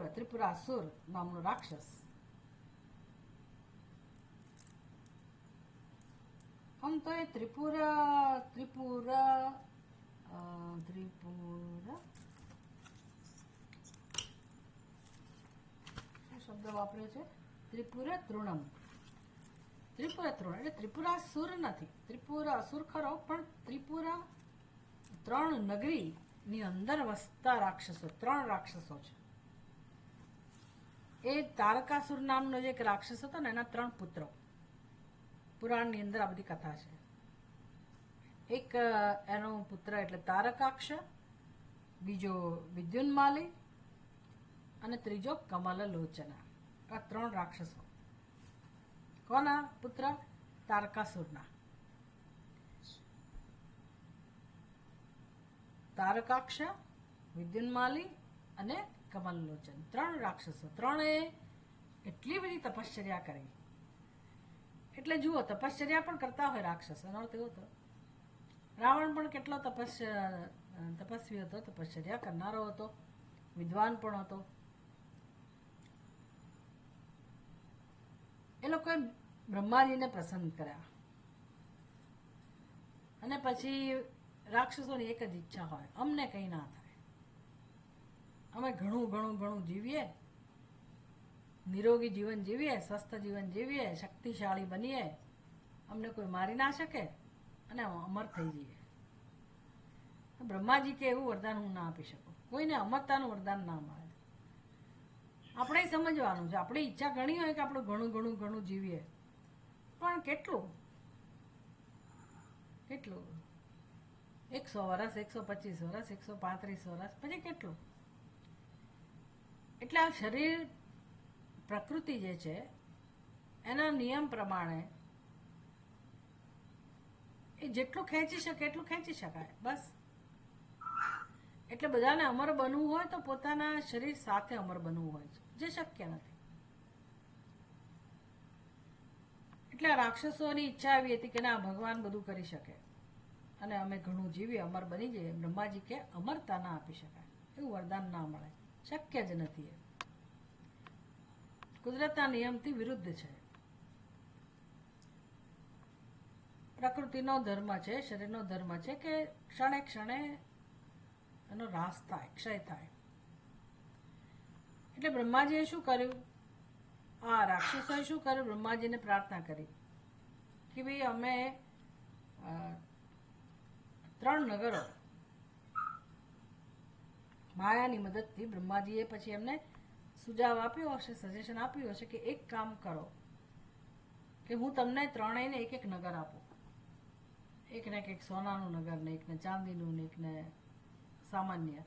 ત્રિપુરાસુર નામનો રાક્ષસ, આમ તો એ ત્રિપુરા શું શબ્દ વાપર્યો છે? ત્રિપુરા તૃણમ. ત્રિપુરા તૃણ એટલે ત્રિપુરાસુર નથી, ત્રિપુરાસુર ખરો, પણ ત્રિપુરા 3 નગરીની અંદર વસતા રાક્ષસો, 3 રાક્ષસો છે. એ તારકાસુર નામનો જે એક રાક્ષસ હતો ને, એના 3 પુત્રો પુરાણની અંદર આ બધી કથા છે. એક એનો પુત્ર એટલે તારકાક્ષ, બીજો વિદ્યુન્માલી અને ત્રીજો કમલલોચના. આ 3 રાક્ષસો. કોના પુત્ર? તારકાસુરના. તારકાક્ષ, વિદ્યુન્માલી અને કમલલોચન, 3 રાક્ષસો. 3એ એટલી બધી તપશ્ચર્યા કરી. એટલે જુઓ, તપશ્ચર્યા પણ કરતા હોય રાક્ષસ. એનો અર્થ એવો હતો, રાવણ પણ કેટલો તપસ્વી હતો, તપશ્ચર્યા કરનારો હતો, વિદ્વાન પણ હતો. એ લોકોએ બ્રહ્માજીને પસંદ કર્યા અને પછી રાક્ષસોની એક જ ઈચ્છા હોય, અમને કંઈ ના થાય, અમે ઘણું જીવીએ, નિરોગી જીવન જીવીએ, સ્વસ્થ જીવન જીવીએ, શક્તિશાળી બનીએ, અમને કોઈ મારી ના શકે અને અમર થઈ જઈએ. બ્રહ્માજી કે એવું વરદાન હું ના આપી શકું, કોઈને અમરતાનું વરદાન ના મળે. આપણે સમજવાનું છે, આપણી ઈચ્છા ઘણી હોય કે આપણે ઘણું જીવીએ, પણ કેટલું 100 વર્ષ, 125 વર્ષ, 135 વર્ષ, પછી કેટલું? એટલે આ શરીર, પ્રકૃતિ જે છે એના નિયમ પ્રમાણે એ જેટલું ખેંચી શકે એટલું ખેંચી શકાય, બસ. એટલે બધાને અમર બનવું હોય તો પોતાના શરીર સાથે અમર બનવું હોય છે, જે શક્ય નથી. એટલે રાક્ષસોની ઈચ્છા આવી હતી કે ના, ભગવાન બધું કરી શકે અને અમે ઘણું જીવીએ, અમર બની જઈએ. બ્રહ્માજી કે અમરતા ના આપી શકાય, એવું વરદાન ના મળે, શક્ય જ નથી. એ કુદરતના નિયમથી વિરુદ્ધ છે. પ્રકૃતિનો ધર્મ છે, શરીરનો ધર્મ છે કે ક્ષણે ક્ષણે એનો રાસ થાય, ક્ષય થાય. એટલે બ્રહ્માજીએ શું કર્યું, આ રાક્ષસોએ શું કર્યું, બ્રહ્માજીને પ્રાર્થના કરી કે ભાઈ અમે 3 નગરો માયાની મદદથી, બ્રહ્માજીએ પછી એમને સુઝાવ આપ્યો હશે, સજેશન આપ્યું હશે કે એક કામ કરો કે હું તમને ત્રણેયને એક નગર આપું, એકને એક સોનાનું નગર ને એકને ચાંદીનું ને એકને સામાન્ય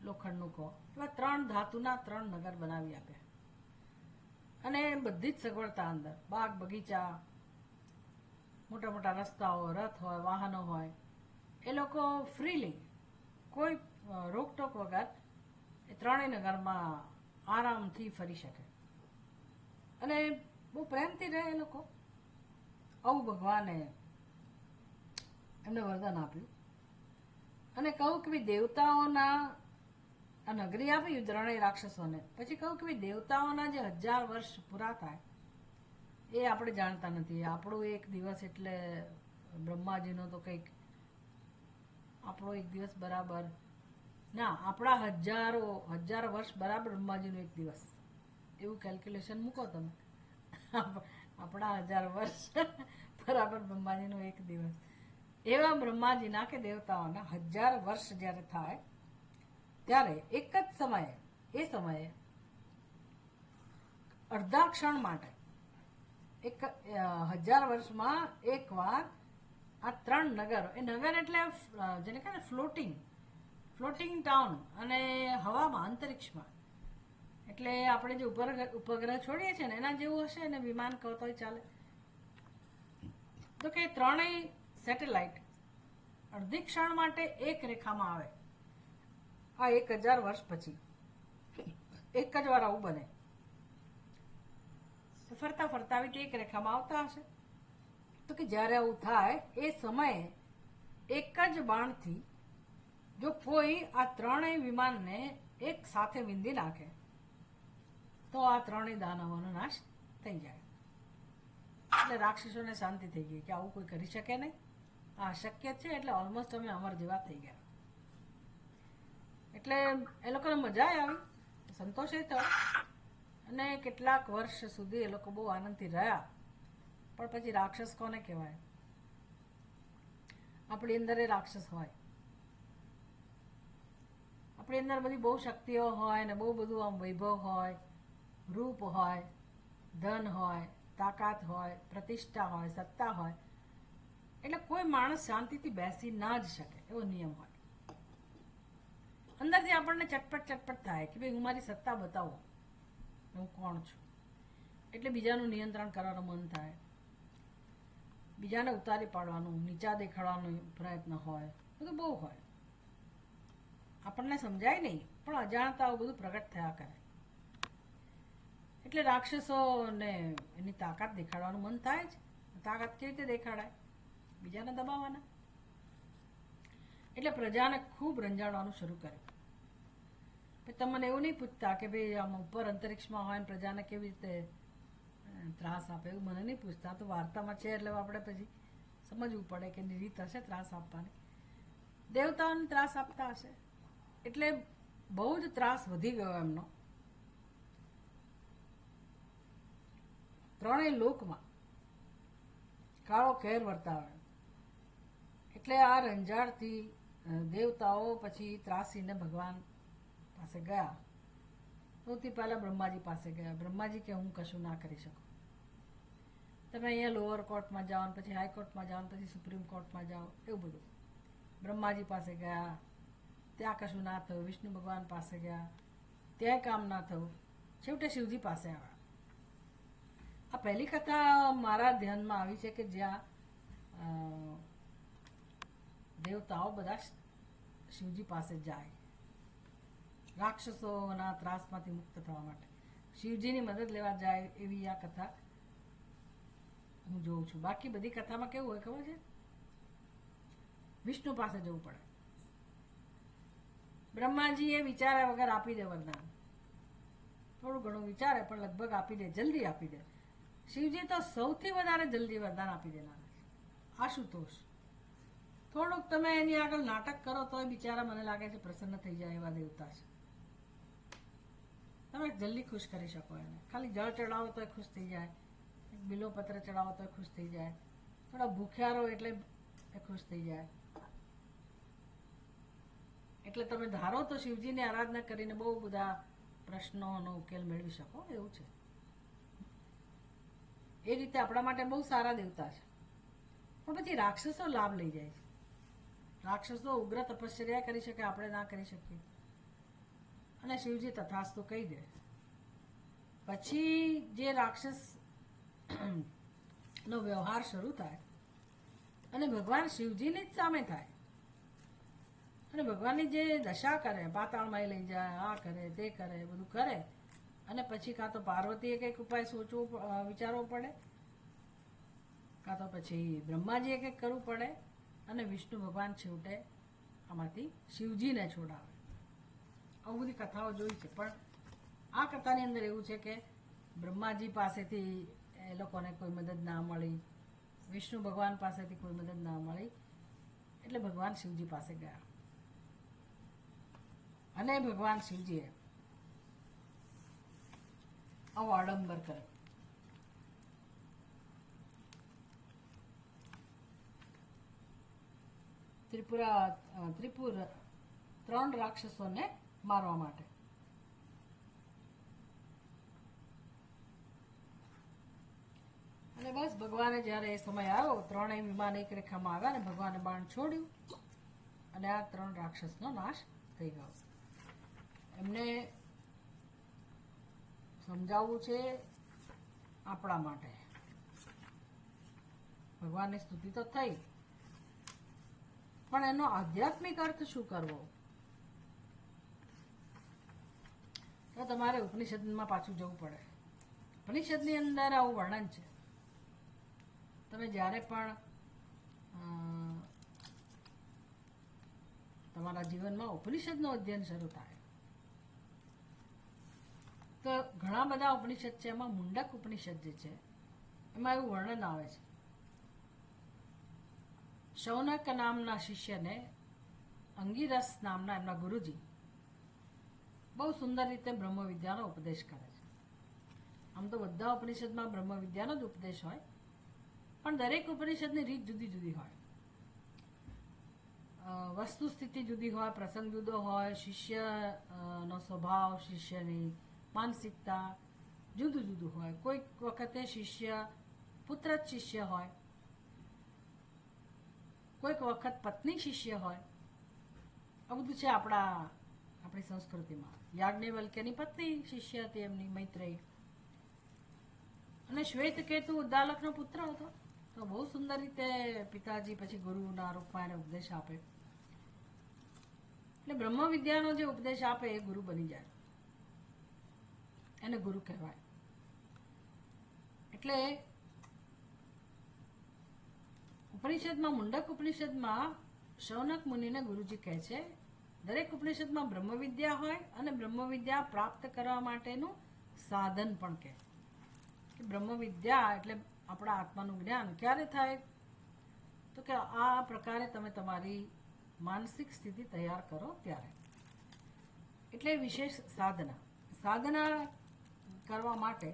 લોખંડનું કહો, એવા 3 ધાતુના 3 નગર બનાવી આપ્યા. અને બધી જ સગવડતા અંદર, બાગ બગીચા, મોટા મોટા રસ્તાઓ, રથ હોય, વાહનો હોય, એ લોકો ફ્રીલી કોઈ રોકટોક વગર એ 3 નગરમાં આરામથી ફરી શકે અને બહુ પ્રેમથી રહે એ લોકો. આવું ભગવાને એમને વરદાન આપ્યું અને કહું કે ભાઈ દેવતાઓના આ નગરી આપી 3 રાક્ષસોને, પછી કહું કે ભાઈ દેવતાઓના જે 1000 વર્ષ પૂરા થાય એ આપણે જાણતા નથી. આપણો એક દિવસ એટલે બ્રહ્માજીનો તો કંઈક, આપણો એક દિવસ બરાબર ના, આપણા હજાર વર્ષ બરાબર બ્રહ્માજીનો એક દિવસ, એવું કેલ્ક્યુલેશન મૂકો તમે. આપણા 1000 વર્ષ બરાબર બ્રહ્માજીનો એક દિવસ. એવા બ્રહ્માજીના કે દેવતાઓના 1000 વર્ષ જ્યારે થાય ત્યારે એક જ સમયે, એ સમયે અડધા ક્ષણ માટે, 1000 વર્ષમાં એક વાર આ 3 નગરો, એ નગર એટલે જેને કહે ને ફ્લોટિંગ ટાઉન, અને હવામાં, અંતરિક્ષમાં, એટલે આપણે જે ઉપગ્રહ છોડીએ છીએ ને એના જેવું હશે ને, વિમાન કહો તોય ચાલે. તો કે 3 સેટેલાઇટ અડધી ક્ષણ માટે એક રેખામાં આવે. આ 1000 વર્ષ પછી એક જ વાર આવું બને. ફરતા ફરતા આવી એક રેખામાં આવતા હશે. તો કે જ્યારે આવું થાય એ સમયે એક જ બાણથી જો કોઈ આ 3 વિમાનને એક સાથે વિંધી નાખે તો આ 3 દાનવોનો નાશ થઈ જાય. એટલે રાક્ષસોને શાંતિ થઈ ગઈ કે આવું કોઈ કરી શકે નહીં, આ અશક્ય છે, એટલે ઓલમોસ્ટ અમે અમર જેવા થઈ ગયા. એટલે એ લોકોને મજા આવી, સંતોષ એ થયો અને કેટલાક વર્ષ સુધી એ લોકો બહુ આનંદથી રહ્યા. પણ પછી રાક્ષસ કોને કહેવાય? આપણી અંદર એ રાક્ષસ હોય, આપણી અંદર બધી બહુ શક્તિઓ હોય ને બહુ બધું આમ વૈભવ હોય, રૂપ હોય, ધન હોય, તાકાત હોય, પ્રતિષ્ઠા હોય, સત્તા હોય, એટલે કોઈ માણસ શાંતિથી બેસી ના જ શકે એવો નિયમ હોય. અંદરથી આપણને ચટપટ થાય કે ભાઈ હું મારી સત્તા બતાવું, હું કોણ છું. એટલે બીજાનું નિયંત્રણ કરવાનું મન થાય, બીજાને ઉતારી પાડવાનું, નીચા દેખાડવાનો પ્રયત્ન હોય, બધું બહુ હોય. આપણને સમજાય નહીં પણ અજાણતા આવું બધું પ્રગટ થયા કરે. એટલે રાક્ષસોને એની તાકાત દેખાડવાનું મન થાય જ. તાકાત કેવી રીતે દેખાડાય? બીજાને દબાવવાના. એટલે પ્રજાને ખૂબ રંજાડવાનું શરૂ કર્યું. તમને એવું નહીં પૂછતા કે ભાઈ આમ ઉપર અંતરિક્ષમાં હોય ને પ્રજાને કેવી રીતે ત્રાસ આપે, એવું મને નહીં પૂછતા. તો વાર્તામાં છે એટલે આપણે પછી સમજવું પડે કે એની રીત હશે ત્રાસ આપવાની. દેવતાઓને ત્રાસ આપતા હશે એટલે બહુ જ ત્રાસ વધી ગયો એમનો. 3 લોકમાં કાળો કેર વર્તાવે. એટલે આ રંજાડથી દેવતાઓ પછી ત્રાસીને ભગવાન પાસે ગયા. સૌથી પહેલા બ્રહ્માજી પાસે ગયા. બ્રહ્માજી કે હું કશું ના કરી શકું, તમે અહીંયા લોઅર કોર્ટમાં જાઓ, પછી હાઈકોર્ટમાં જાઓ, પછી સુપ્રીમ કોર્ટમાં જાઓ, એવું બધું. બ્રહ્માજી પાસે ગયા, ત્યાં કશું ના થયું. વિષ્ણુ ભગવાન પાસે ગયા, ત્યાં કામ ના થયું. છેવટે શિવજી પાસે આવ્યા. આ પહેલી કથા મારા ધ્યાનમાં આવી છે કે જ્યાં દેવતાઓ બધા શિવજી પાસે જાય રાક્ષસોના ત્રાસમાંથી મુક્ત થવા માટે, શિવજીની મદદ લેવા જાય, એવી આ કથા હું જોઉં છું. બાકી બધી કથામાં કેવું હોય ખબર છે? વિષ્ણુ પાસે જવું પડે. બ્રહ્માજી એ વિચાર્યા વગર આપી દે વરદાન. થોડું ઘણું વિચારે પણ લગભગ આપી દે, જલ્દી આપી દે. શિવજી તો સૌથી વધારે જલ્દી વરદાન આપી દેનારા. આશુતોષ થોડુંક તમે એની આગળ નાટક કરો તોય બિચારા મને લાગે છે પ્રસન્ન થઈ જાય એવા દેવતા છે. તમે જલ્દી ખુશ કરી શકો એને. ખાલી જળ ચડાવો તોય ખુશ થઈ જાય, બિલોપત્ર ચડાવો તોય ખુશ થઈ જાય, થોડા ભૂખ્યા રહો એટલે એ ખુશ થઈ જાય. એટલે તમે ધારો તો શિવજીની આરાધના કરીને બહુ બધા પ્રશ્નોનો ઉકેલ મેળવી શકો એવું છે. એ રીતે આપણા માટે બહુ સારા દેવતા છે. પણ પછી રાક્ષસો લાભ લઈ જાય છે. રાક્ષસો ઉગ્ર તપશ્ચર્યા કરી શકે, આપણે ના કરી શકીએ, અને શિવજી તથાસ્તુ કહી દે. પછી જે રાક્ષસ નો વ્યવહાર શરૂ થાય અને ભગવાન શિવજીની જ સામે થાય અને ભગવાનની જે દશા કરે, પાતાળમાં લઈ જાય, આ કરે તે કરે, બધું કરે, અને પછી કાં તો પાર્વતીએ કંઈક ઉપાય વિચારવો પડે, કાં તો પછી બ્રહ્માજીએ કંઈક કરવું પડે, અને વિષ્ણુ ભગવાન છેવટે આમાંથી શિવજીને છોડાવે. આવું બધી કથાઓ જોઈ છે. પણ આ કથાની અંદર એવું છે કે બ્રહ્માજી પાસેથી એ લોકોને કોઈ મદદ ના મળી, વિષ્ણુ ભગવાન પાસેથી કોઈ મદદ ના મળી, એટલે ભગવાન શિવજી પાસે ગયા અને ભગવાન શિવજીએ આવો આડંબર કર્યો. ત્રિપુર 3 રાક્ષસોને મારવા માટે. અને બસ ભગવાને જ્યારે એ સમય આવ્યો, 3 વિમાન એક રેખામાં આવ્યા અને ભગવાને બાણ છોડ્યું અને આ 3 રાક્ષસનો નાશ થઈ ગયો. એમને સમજાવવું છે આપણા માટે. ભગવાનની સ્તુતિ તો થઈ, પણ એનો આધ્યાત્મિક અર્થ શું કરવો, તો તમારે ઉપનિષદમાં પાછું જવું પડે. ઉપનિષદની અંદર આવું વર્ણન છે. તમે જ્યારે પણ તમારા જીવનમાં ઉપનિષદનું અધ્યયન શરૂ થાય તો ઘણા બધા ઉપનિષદ છે. એમાં મુંડક ઉપનિષદ જે છે એમાં એવું વર્ણન આવે છે, શૌનક નામના શિષ્યને અંગિરસ નામના એમના ગુરુજી બહુ સુંદર રીતે બ્રહ્મવિદ્યાનો ઉપદેશ કરે છે. આમ તો બધા ઉપનિષદમાં બ્રહ્મવિદ્યાનો જ ઉપદેશ હોય, પણ દરેક ઉપનિષદની રીત જુદી જુદી હોય, વસ્તુ સ્થિતિ જુદી હોય, પ્રસંગ જુદો હોય, શિષ્યનો સ્વભાવ, શિષ્યની માનસિકતા જુદું જુદું હોય. કોઈક વખતે શિષ્ય પુત્ર જ શિષ્ય હોય, કોઈક વખત પત્ની શિષ્ય હોય. આ બધું છે આપણી સંસ્કૃતિમાં. યાજ્ઞવલ્ક્યની પત્ની શિષ્ય હતી, એમની મૈત્રેયી. અને શ્વેતકેતુ ઉદ્દાલકનો પુત્ર હતો, તો બહુ સુંદર રીતે પિતાજી પછી ગુરુના રૂપમાં એને ઉપદેશ આપે. એટલે બ્રહ્મ વિદ્યાનો જે ઉપદેશ આપે એ ગુરુ બની જાય, એને ગુરુ કહેવાય. એટલે ઉપનિષદમાં, મુંડક ઉપનિષદમાં શૌનક મુનિને ગુરુજી કહે છે, દરેક ઉપનિષદમાં બ્રહ્મવિદ્યા હોય અને બ્રહ્મવિદ્યા પ્રાપ્ત કરવા માટેનું સાધન પણ કહે. કે બ્રહ્મવિદ્યા એટલે આપણા આત્માનું જ્ઞાન ક્યારે થાય, તો કે આ પ્રકારે તમે તમારી માનસિક સ્થિતિ તૈયાર કરો ત્યારે. એટલે વિશેષ સાધના કરવા માટે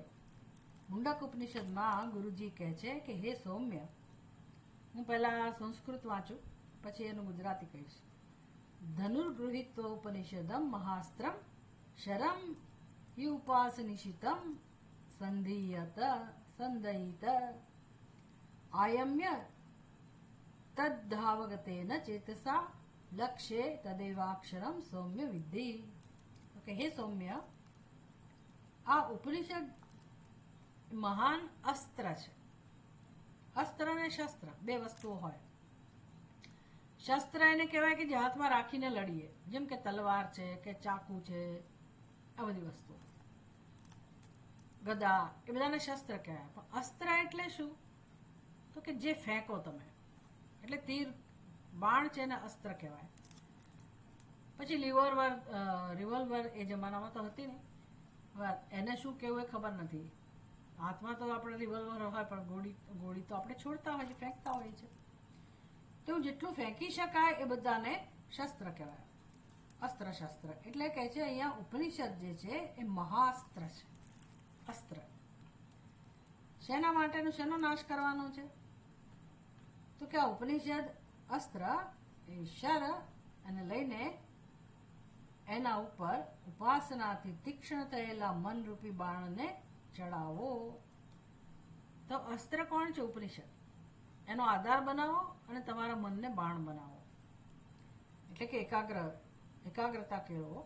મુંડક ઉપનિષદમાં ગુરુજી કહે છે કે હે સૌમ્ય, હું પહેલા સંસ્કૃત વાંચું પછી એનું ગુજરાતી કહીશ. ધનુર્ગૃહિત્વોપનિષદમ મહાસ્ત્રમ શરમ યુપાસનિશિતમ સંધિયત સંદયિત આયમ્ય તદ્ધાવગતેન ચેતસા લક્ષ્યે તદેવાક્ષરમ સૌમ્ય વિદ્ધિ. ઓકે, હે સૌમ્ય, આ ઉપનિષદ મહાન અસ્ત્ર છે. અસ્ત્ર અને શસ્ત્ર બે વસ્તુઓ હોય. શસ્ત્ર એને કહેવાય કે જે હાથમાં રાખીને લડીએ, જેમ કે તલવાર છે કે ચાકુ છે, આ બધી વસ્તુઓ, ગદા, એ બધાને શસ્ત્ર કહેવાય. પણ અસ્ત્ર એટલે શું, તો કે જે ફેંકો તમે, એટલે તીર બાણ છે એને અસ્ત્ર કહેવાય. પછી રિવોલ્વર એ જમાનામાં તો હતી ને, એને શું કહેવું એ ખબર નથી. હાથમાં તો આપણે રિવોલ્વર હોય, પણ ગોળી તો આપણે છોડતા હોય છે, ફેંકતા હોઈએ છીએ. તો જેટલું ફેંકી શકાય એ બધાને શસ્ત્ર કહેવાય, અસ્ત્ર શસ્ત્ર. એટલે કહે છે અહીંયા ઉપનિષદ જે છે એ મહાઅસ્ત્ર છે. અસ્ત્ર શેના માટેનું, શેનો નાશ કરવાનો છે? તો કે આ ઉપનિષદ અસ્ત્ર એ ઈશ્વર અને લઈને એના ઉપર ઉપાસનાથી તીક્ષ્ણ થયેલા મનરૂપી બાણને ચડાવો. તો અસ્ત્ર કોણ છે? ઉપનિષદ. એનો આધાર બનાવો અને તમારા મનને બાણ બનાવો, એટલે કે એકાગ્રતા કેળવો.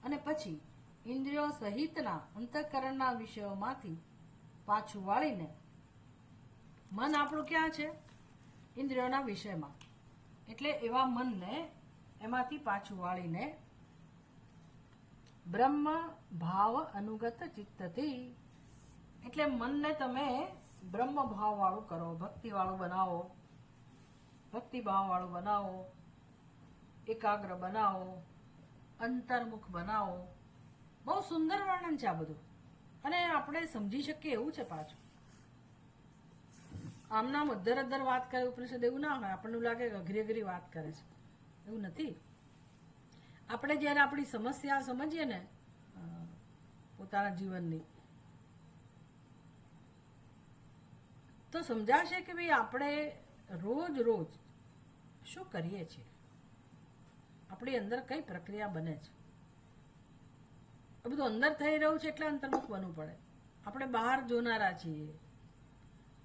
અને પછી ઇન્દ્રિયો સહિતના અંતઃકરણના વિષયોમાંથી પાછું વાળીને, મન આપણું ક્યાં છે? ઇન્દ્રિયોના વિષયમાં. એટલે એવા મનને એમાંથી પાછું વાળીને બ્રહ્મ ભાવ અનુગત ચિત્તથી, એટલે મનને તમે બ્રહ્મ ભાવ વાળું કરો, ભક્તિ વાળું બનાવો, ભક્તિ ભાવ વાળું બનાવો, એકાગ્ર બનાવો, અંતર્મુખ બનાવો. બહુ સુંદર વર્ણન છે આ બધું, અને આપણે સમજી શકીએ એવું છે. પાછું આમના અધર વાત કરે ઉપનિષદ એવું ના હોય, આપણને લાગે કે અઘરી વાત કરે છે, એવું નથી. આપણે જ્યારે આપણી સમસ્યા સમજીએ ને પોતાના જીવનની, તો સમજાશે કે ભાઈ આપણે રોજ શું કરીએ છીએ, આપણી અંદર કઈ પ્રક્રિયા બને છે. આ બધું અંદર થઈ રહ્યું છે એટલે અંતર્મુખ બનવું પડે. આપણે બહાર જોનારા છીએ,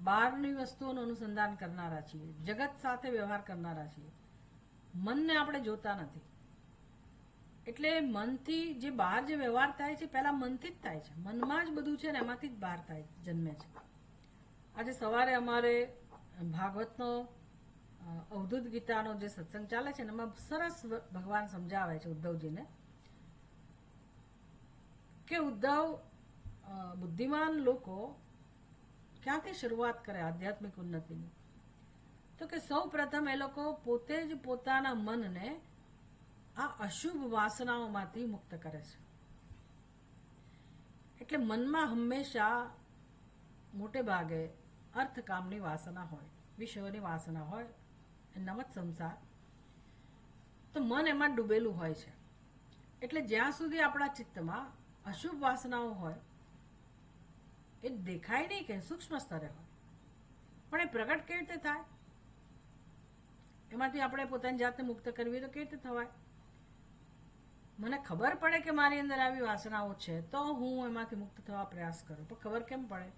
બહારની વસ્તુઓનું અનુસંધાન કરનારા છીએ, જગત સાથે વ્યવહાર કરનારા છીએ, મનને આપણે જોતા નથી. એટલે મનથી જે બહાર જે વ્યવહાર થાય છે પહેલા મનથી જ થાય છે, મનમાં જ બધું છે ને એમાંથી જ બહાર થાય જન્મે છે. આજે સવારે અમારે ભાગવતનો અવધૂત ગીતાનો જે સત્સંગ ચાલે છે ને એમાં સરસ ભગવાન સમજાવે છે ઉદ્ધવજીને કે ઉદ્ધવ, બુદ્ધિમાન લોકો ક્યાંથી શરૂઆત કરે આધ્યાત્મિક ઉન્નતિની? તો કે સૌ પ્રથમ એ લોકો પોતે જ પોતાના મનને આ અશુભ વાસનાઓમાંથી મુક્ત કરે છે. એટલે મનમાં હંમેશા મોટે ભાગે અર્થકામની વાસના હોય, વિષયોની વાસના હોય, એનામ જ સંસાર. તો મન એમાં ડૂબેલું હોય છે. એટલે જ્યાં સુધી આપણા ચિત્તમાં અશુભ વાસનાઓ હોય, એ દેખાય નહીં કે સૂક્ષ્મ સ્તરે હોય, પણ એ પ્રગટ કેવી રીતે થાય? એમાંથી આપણે પોતાની જાતને મુક્ત કરવી તો કેવી રીતે થવાય? મને ખબર પડે કે મારી અંદર આવી વાસનાઓ છે તો હું એમાંથી મુક્ત થવા પ્રયાસ કરું. પણ ખબર કેમ પડે?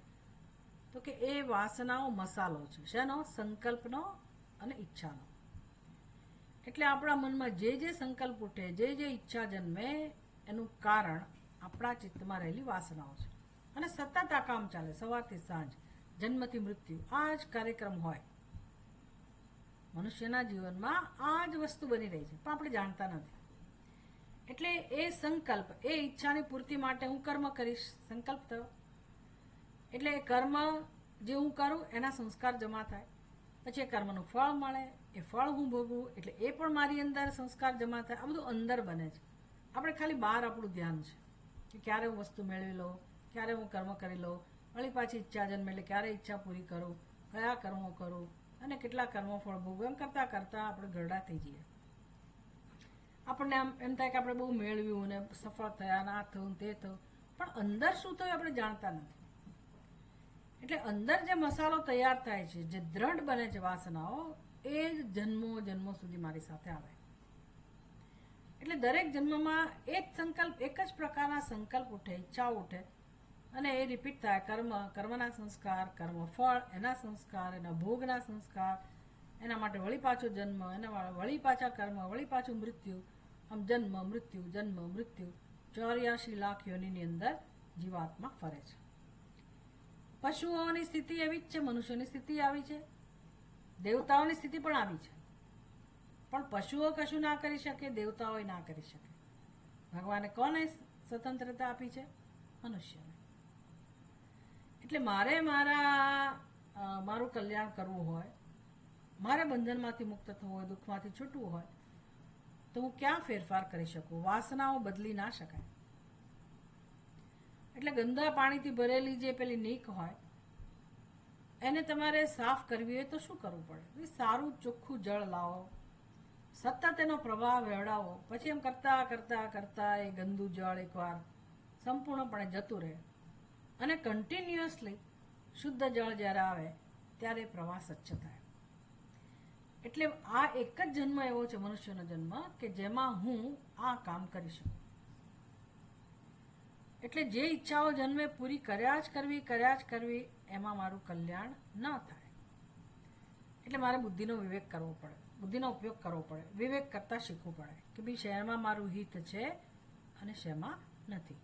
તો કે એ વાસનાઓ મસાલો છે. શેનો? સંકલ્પનો અને ઈચ્છાનો. એટલે આપણા મનમાં જે સંકલ્પ ઉઠે, જે ઈચ્છા જન્મે, એનું કારણ આપણા ચિત્તમાં રહેલી વાસનાઓ છે. અને સતત આ કામ ચાલે, સવારથી સાંજ, જન્મથી મૃત્યુ. આ જ કાર્યક્રમ હોય મનુષ્યના જીવનમાં. આ જ વસ્તુ બની રહી છે પણ આપણે જાણતા નથી. એટલે એ સંકલ્પ, એ ઈચ્છાની પૂર્તિ માટે હું કર્મ કરીશ, સંકલ્પ થયો. એટલે એ કર્મ જે હું કરું એના સંસ્કાર જમા થાય, પછી એ કર્મનું ફળ મળે, એ ફળ હું ભોગવું, એટલે એ પણ મારી અંદર સંસ્કાર જમા થાય. આ બધું અંદર બને છે. આપણે ખાલી બહાર આપણું ધ્યાન છે કે ક્યારે હું વસ્તુ મેળવી લઉં, ક્યારે હું કર્મ કરી લઉં, વળી પાછી ઈચ્છા જન્મે એટલે ક્યારે ઈચ્છા પૂરી કરું, કયા કર્મો કરું અને કેટલા કર્મો ફળ ભોગવું, એમ કરતાં કરતાં આપણે ગરડા થઈ જઈએ. આપણને એમ થાય કે આપણે બહુ મેળવ્યું ને સફળ થયા, ના થયું તે થયું, પણ અંદર શું થયું આપણે જાણતા નથી. એટલે અંદર જે મસાલો તૈયાર થાય છે, જે દ્રઢ બને છે વાસનાઓ, એ જ જન્મો સુધી મારી સાથે આવે. એટલે દરેક જન્મમાં એક સંકલ્પ, એક જ પ્રકારના સંકલ્પ ઉઠે, ઈચ્છા ઉઠે, અને એ રિપીટ થાય. કર્મના સંસ્કાર, કર્મ ફળ, એના સંસ્કાર, એના ભોગના સંસ્કાર, એના માટે વળી પાછો જન્મ, એના વળી પાછા કર્મ, વળી પાછું મૃત્યુ. આમ જન્મ મૃત્યુ 84 લાખ યોનિની અંદર જીવાત્મા ફરે છે. પશુઓની સ્થિતિ એવી જ છે, મનુષ્યની સ્થિતિ આવી છે, દેવતાઓની સ્થિતિ પણ આવી છે. પણ પશુઓ કશું ના કરી શકે, દેવતાઓ ના કરી શકે. ભગવાને કોને સ્વતંત્રતા આપી છે? મનુષ્યને. એટલે મારે મારું કલ્યાણ કરવું હોય, મારે બંધનમાંથી મુક્ત થવું હોય, દુઃખમાંથી છૂટવું હોય, તો હું ક્યાં ફેરફાર કરી શકું? વાસનાઓ બદલી ના શકાય. એટલે ગંદા પાણીથી ભરેલી જે પેલી નીક હોય એને તમારે સાફ કરવી હોય તો શું કરવું પડે? સારું ચોખ્ખું જળ લાવો, સતત એનો પ્રવાહ વહેવડાવો, પછી એમ કરતાં કરતાં કરતાં એ ગંદુ જળ એકવાર સંપૂર્ણપણે જતું રહે અને કન્ટિન્યુઅસલી શુદ્ધ જળ જ્યારે આવે ત્યારે પ્રવાહ સ્વચ્છ થાય. એટલે આ એક જ જન્મ એવો છે મનુષ્યનો જન્મ કે જેમાં હું આ કામ કરી શકું. એટલે જે ઈચ્છાઓ જન્મે પૂરી કર્યા જ કરવી એમાં મારું કલ્યાણ ન થાય. એટલે મારે બુદ્ધિનો વિવેક કરવો પડે, બુદ્ધિનો ઉપયોગ કરવો પડે, વિવેક કરતાં શીખવું પડે કે ભાઈ શેમાં મારું હિત છે અને શેમાં નથી.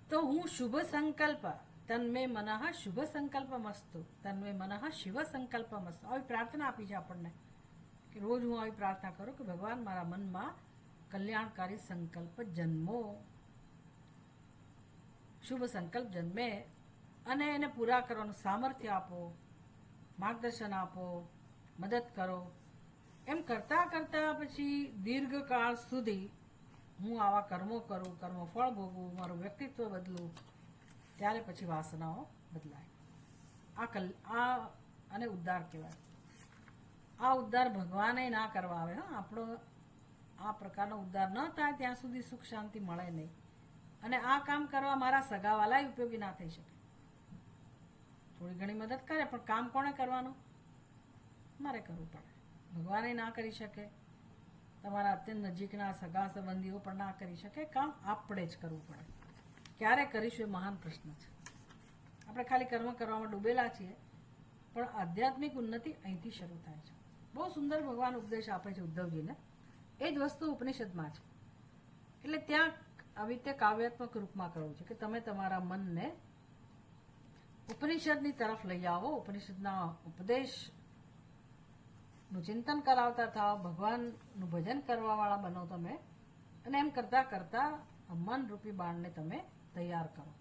તો હું શુભ સંકલ્પ તન્મે મનઃ શુભ સંકલ્પ મસ્તુ તન્મે મનઃ શિવ સંકલ્પ મસ્તુ, આવી પ્રાર્થના આપી છે આપણને કે રોજ હું આવી પ્રાર્થના કરું કે ભગવાન મારા મનમાં કલ્યાણકારી સંકલ્પ જન્મો, શુભ સંકલ્પ જન્મે અને એને પૂરા કરવાનું સામર્થ્ય આપો, માર્ગદર્શન આપો, મદદ કરો. એમ કરતાં કરતાં પછી દીર્ઘકાળ સુધી હું આવા કર્મો કરું, કર્મો ફળ ભોગવું, મારું વ્યક્તિત્વ બદલું, ત્યારે પછી વાસનાઓ બદલાય. આ અને ઉદ્ધાર કહેવાય. આ ઉદ્ધાર ભગવાને ના કરવા આવે. હા, આપણો આ પ્રકારનો ઉદ્ધાર ન થાય ત્યાં સુધી સુખ શાંતિ મળે નહીં. અને આ કામ કરવા મારા સગાવાલા ઉપયોગી ના થઈ શકે. થોડી ઘણી મદદ કરે પણ કામ કોણે કરવાનું? મારે કરવું પડે. ભગવાને ના કરી શકે, તમારા અત્યંત નજીકના સગા સંબંધીઓ પણ ના કરી શકે. કામ આપણે જ કરવું પડે. ક્યારે કરીશું એ મહાન પ્રશ્ન છે. આપણે ખાલી કર્મ કરવામાં ડૂબેલા છીએ, પણ આધ્યાત્મિક ઉન્નતિ અહીંથી શરૂ થાય છે. બહુ સુંદર ભગવાન ઉપદેશ આપે છે ઉદ્ધવજીને. એ જ વસ્તુ ઉપનિષદમાં છે. એટલે ત્યાં આવી રીતે કાવ્યાત્મક રૂપમાં કહ્યું છે કે તમે તમારા મનને ઉપનિષદની તરફ લઈ આવો, ઉપનિષદના ઉપદેશનું ચિંતન કરાવતા થાઓ, ભગવાનનું ભજન કરવાવાળા બનો તમે, અને એમ કરતાં કરતાં મન રૂપી બાણને તમે તૈયાર કરો.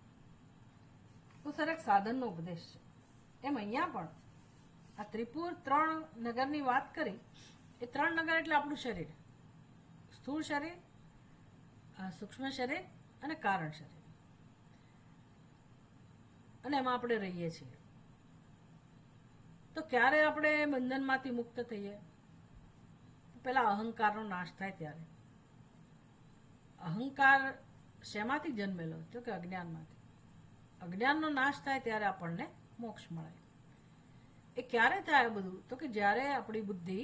તો સરસ સાધનનો ઉપદેશ છે. એમ અહીંયા પણ આ ત્રિપુર 3 નગરની વાત કરી. એ 3 નગર એટલે આપણું શરીર, સ્થૂળ શરીર, સૂક્ષ્મ શરીર અને કારણ શરીર, અને એમાં આપણે રહીએ છીએ. તો ક્યારે આપણે બંધનમાંથી મુક્ત થઈએ? પેલા અહંકારનો નાશ થાય ત્યારે. અહંકાર શેમાંથી જન્મેલો? તો કે અજ્ઞાનમાંથી. અજ્ઞાનનો નાશ થાય ત્યારે આપણને મોક્ષ મળે. એ ક્યારે થાય બધું? તો કે જ્યારે આપણી બુદ્ધિ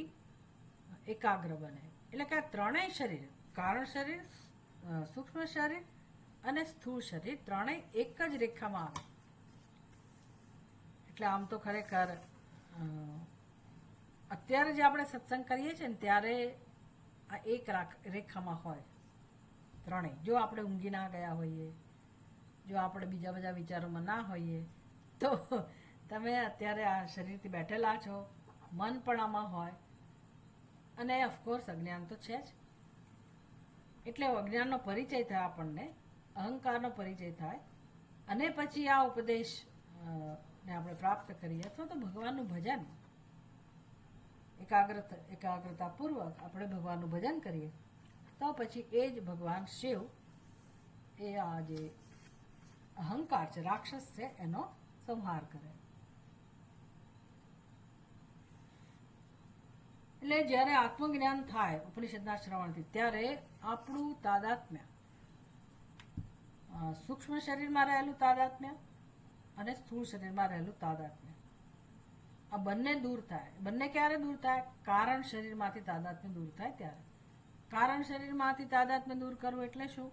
એકાગ્ર બને. એટલે કે આ ત્રણેય શરીર, કારણ શરીર, સૂક્ષ્મ શરીર અને સ્થૂળ શરીર, ત્રણેય એક જ રેખામાં આવે. એટલે આમ તો ખરેખર અત્યારે જે આપણે સત્સંગ કરીએ છીએ ને ત્યારે આ એક રેખામાં હોય ત્રણેય. જો આપણે ઊંઘી ના ગયા હોઈએ, જો આપણે બીજા બધા વિચારોમાં ના હોઈએ, તો તમે અત્યારે આ શરીરથી બેઠેલા છો, મન પણ આમાં હોય, અને ઓફકોર્સ અજ્ઞાન તો છે જ. એટલે અજ્ઞાનનો પરિચય થાય આપણને, અહંકારનો પરિચય થાય, અને પછી આ ઉપદેશ ને આપણે પ્રાપ્ત કરીએ અથવા તો ભગવાનનું ભજન એકાગ્રતાપૂર્વક આપણે ભગવાનનું ભજન કરીએ, તો પછી એ જ ભગવાન શિવ એ આ જે અહંકાર છે, રાક્ષસ છે, એનો સંહાર કરે. એટલે જ્યારે આત્મજ્ઞાન થાય ઉપનિષદના શ્રવણથી, ત્યારે આપણું તાદાત્મ્ય, સૂક્ષ્મ શરીરમાં રહેલું તાદાત્મ્ય અને સ્થૂળ શરીરમાં રહેલું તાદાત્મ્ય, આ બંને દૂર થાય. બંને ક્યારે દૂર થાય? કારણ શરીરમાંથી તાદાત્મ્ય દૂર થાય ત્યારે. કારણ શરીરમાંથી તાદાત્મ્ય દૂર કરવું એટલે શું?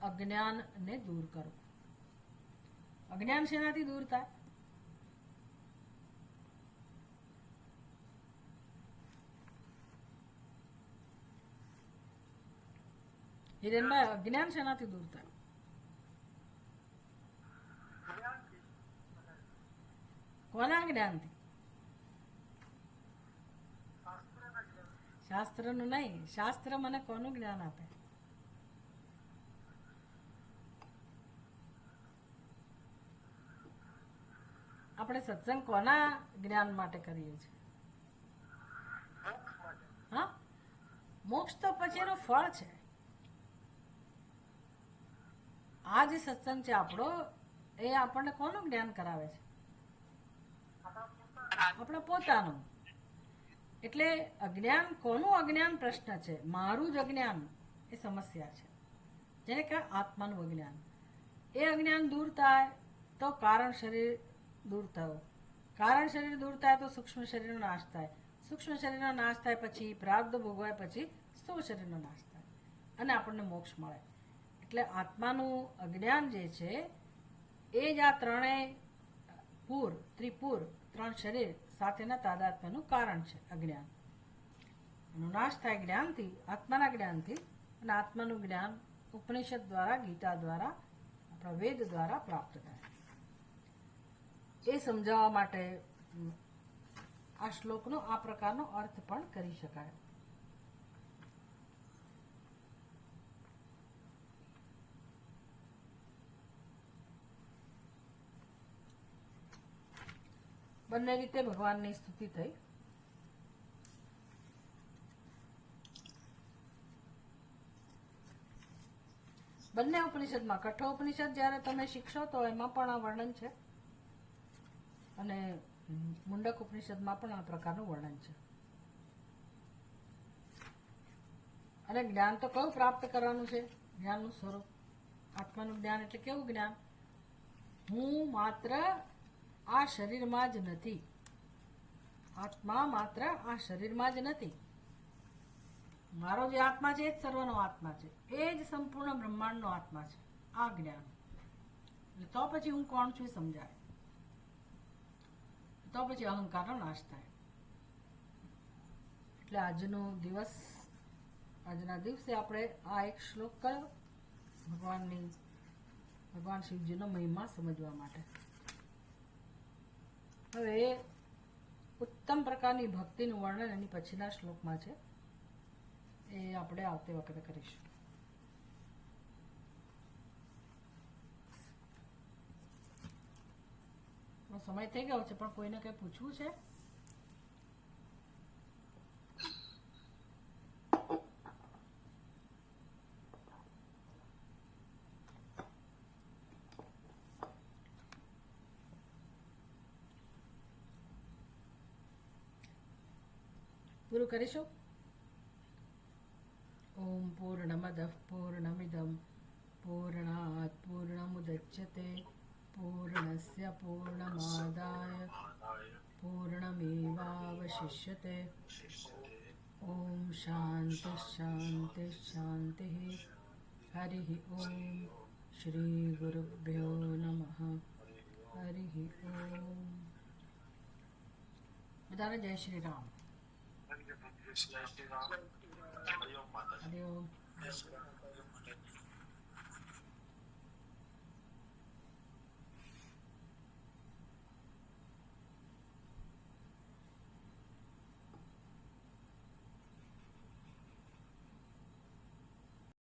અજ્ઞાનને દૂર કરવું. અજ્ઞાન શેનાથી દૂર થાય? હિરેનભાઈ, અજ્ઞાન શેનાથી દૂર થાય? કોના જ્ઞાનથી? શાસ્ત્રનું નહીં. શાસ્ત્ર મને કોનું જ્ઞાન આપે? આપણે સત્સંગ કોના જ્ઞાન માટે કરીએ છીએ? હા, મોક્ષ તો પછી એનો ફળ છે. આ જે સત્સંગ છે આપણો, એ આપણને કોનું જ્ઞાન કરાવે છે? આપણા પોતાનું. એટલે અજ્ઞાન કોનું અજ્ઞાન પ્રશ્ન છે, મારું જ અજ્ઞાન એ સમસ્યા છે, જેને કહે આત્માનું અજ્ઞાન. એ અજ્ઞાન દૂર થાય તો કારણ શરીર દૂર થયું, કારણ શરીર દૂર થાય તો સૂક્ષ્મ શરીરનો નાશ થાય, સૂક્ષ્મ શરીરનો નાશ થાય પછી પ્રારબ્ધ ભોગવાય પછી સ્થૂળ શરીરનો નાશ થાય અને આપણને મોક્ષ મળે. એટલે આત્માનું અજ્ઞાન જે છે એ જ આ ત્રણેય ત્રિપુર, ત્રણ શરીર સાથેના તાદાત્મ્યનું કારણ છે અજ્ઞાન. એનો નાશ થાય જ્ઞાનથી, આત્માના જ્ઞાનથી. અને આત્માનું જ્ઞાન ઉપનિષદ દ્વારા, ગીતા દ્વારા, આપણા વેદ દ્વારા પ્રાપ્ત થાય. એ સમજાવવા માટે આ શ્લોકનો આ પ્રકારનો અર્થ પણ કરી શકાય. બંને રીતે ભગવાનની સ્તુતિ થઈ. બંને ઉપનિષદમાં, કઠોપનિષદ જ્યારે તમે શીખશો તો એમાં પણ આ વર્ણન છે અને મુંડક ઉપનિષદમાં પણ આ પ્રકારનું વર્ણન છે. અને જ્ઞાન તો કયું પ્રાપ્ત કરવાનું છે? જ્ઞાનનું સ્વરૂપ, આત્માનું જ્ઞાન. એટલે કેવું જ્ઞાન? હું માત્ર આ શરીરમાં જ નથી, આત્મા માત્ર આ શરીરમાં જ નથી. મારો જે આત્મા છે એ જ સર્વનો આત્મા છે, એ જ સંપૂર્ણ બ્રહ્માંડનો આત્મા છે. આ જ્ઞાન. તો પછી હું કોણ છું એ સમજાય, તો પછી અહંકારનો નાશ થાય. એટલે આજના દિવસે આપણે આ એક શ્લોક કર્યો ભગવાન શિવજીનો મહિમા સમજવા માટે. હવે ઉત્તમ પ્રકારની ભક્તિનું વર્ણન એની પછીના શ્લોકમાં છે, એ આપણે આવતી વખતે કરીશું. સમય થઈ ગયો છે, પણ કોઈને કઈ પૂછવું છે? પૂરું કરીશું. ઓમ પૂર્ણમદ પૂર્ણમિદમ પૂર્ણાત પૂર્ણમુદચ્યતે પૂર્ણસ્ય પૂર્ણમાદાય પૂર્ણમેવાવશિષ્યતે. ઓમ શાંતિ શાંતિ શાંતિ. હરિ ઓમ શ્રી ગુરુભ્યો નમઃ. હરિ ઓમ. બધાને જય શ્રી રામ. જય શ્રી રામ. હરિ ઓમ માતાજી. હરિ ઓમ.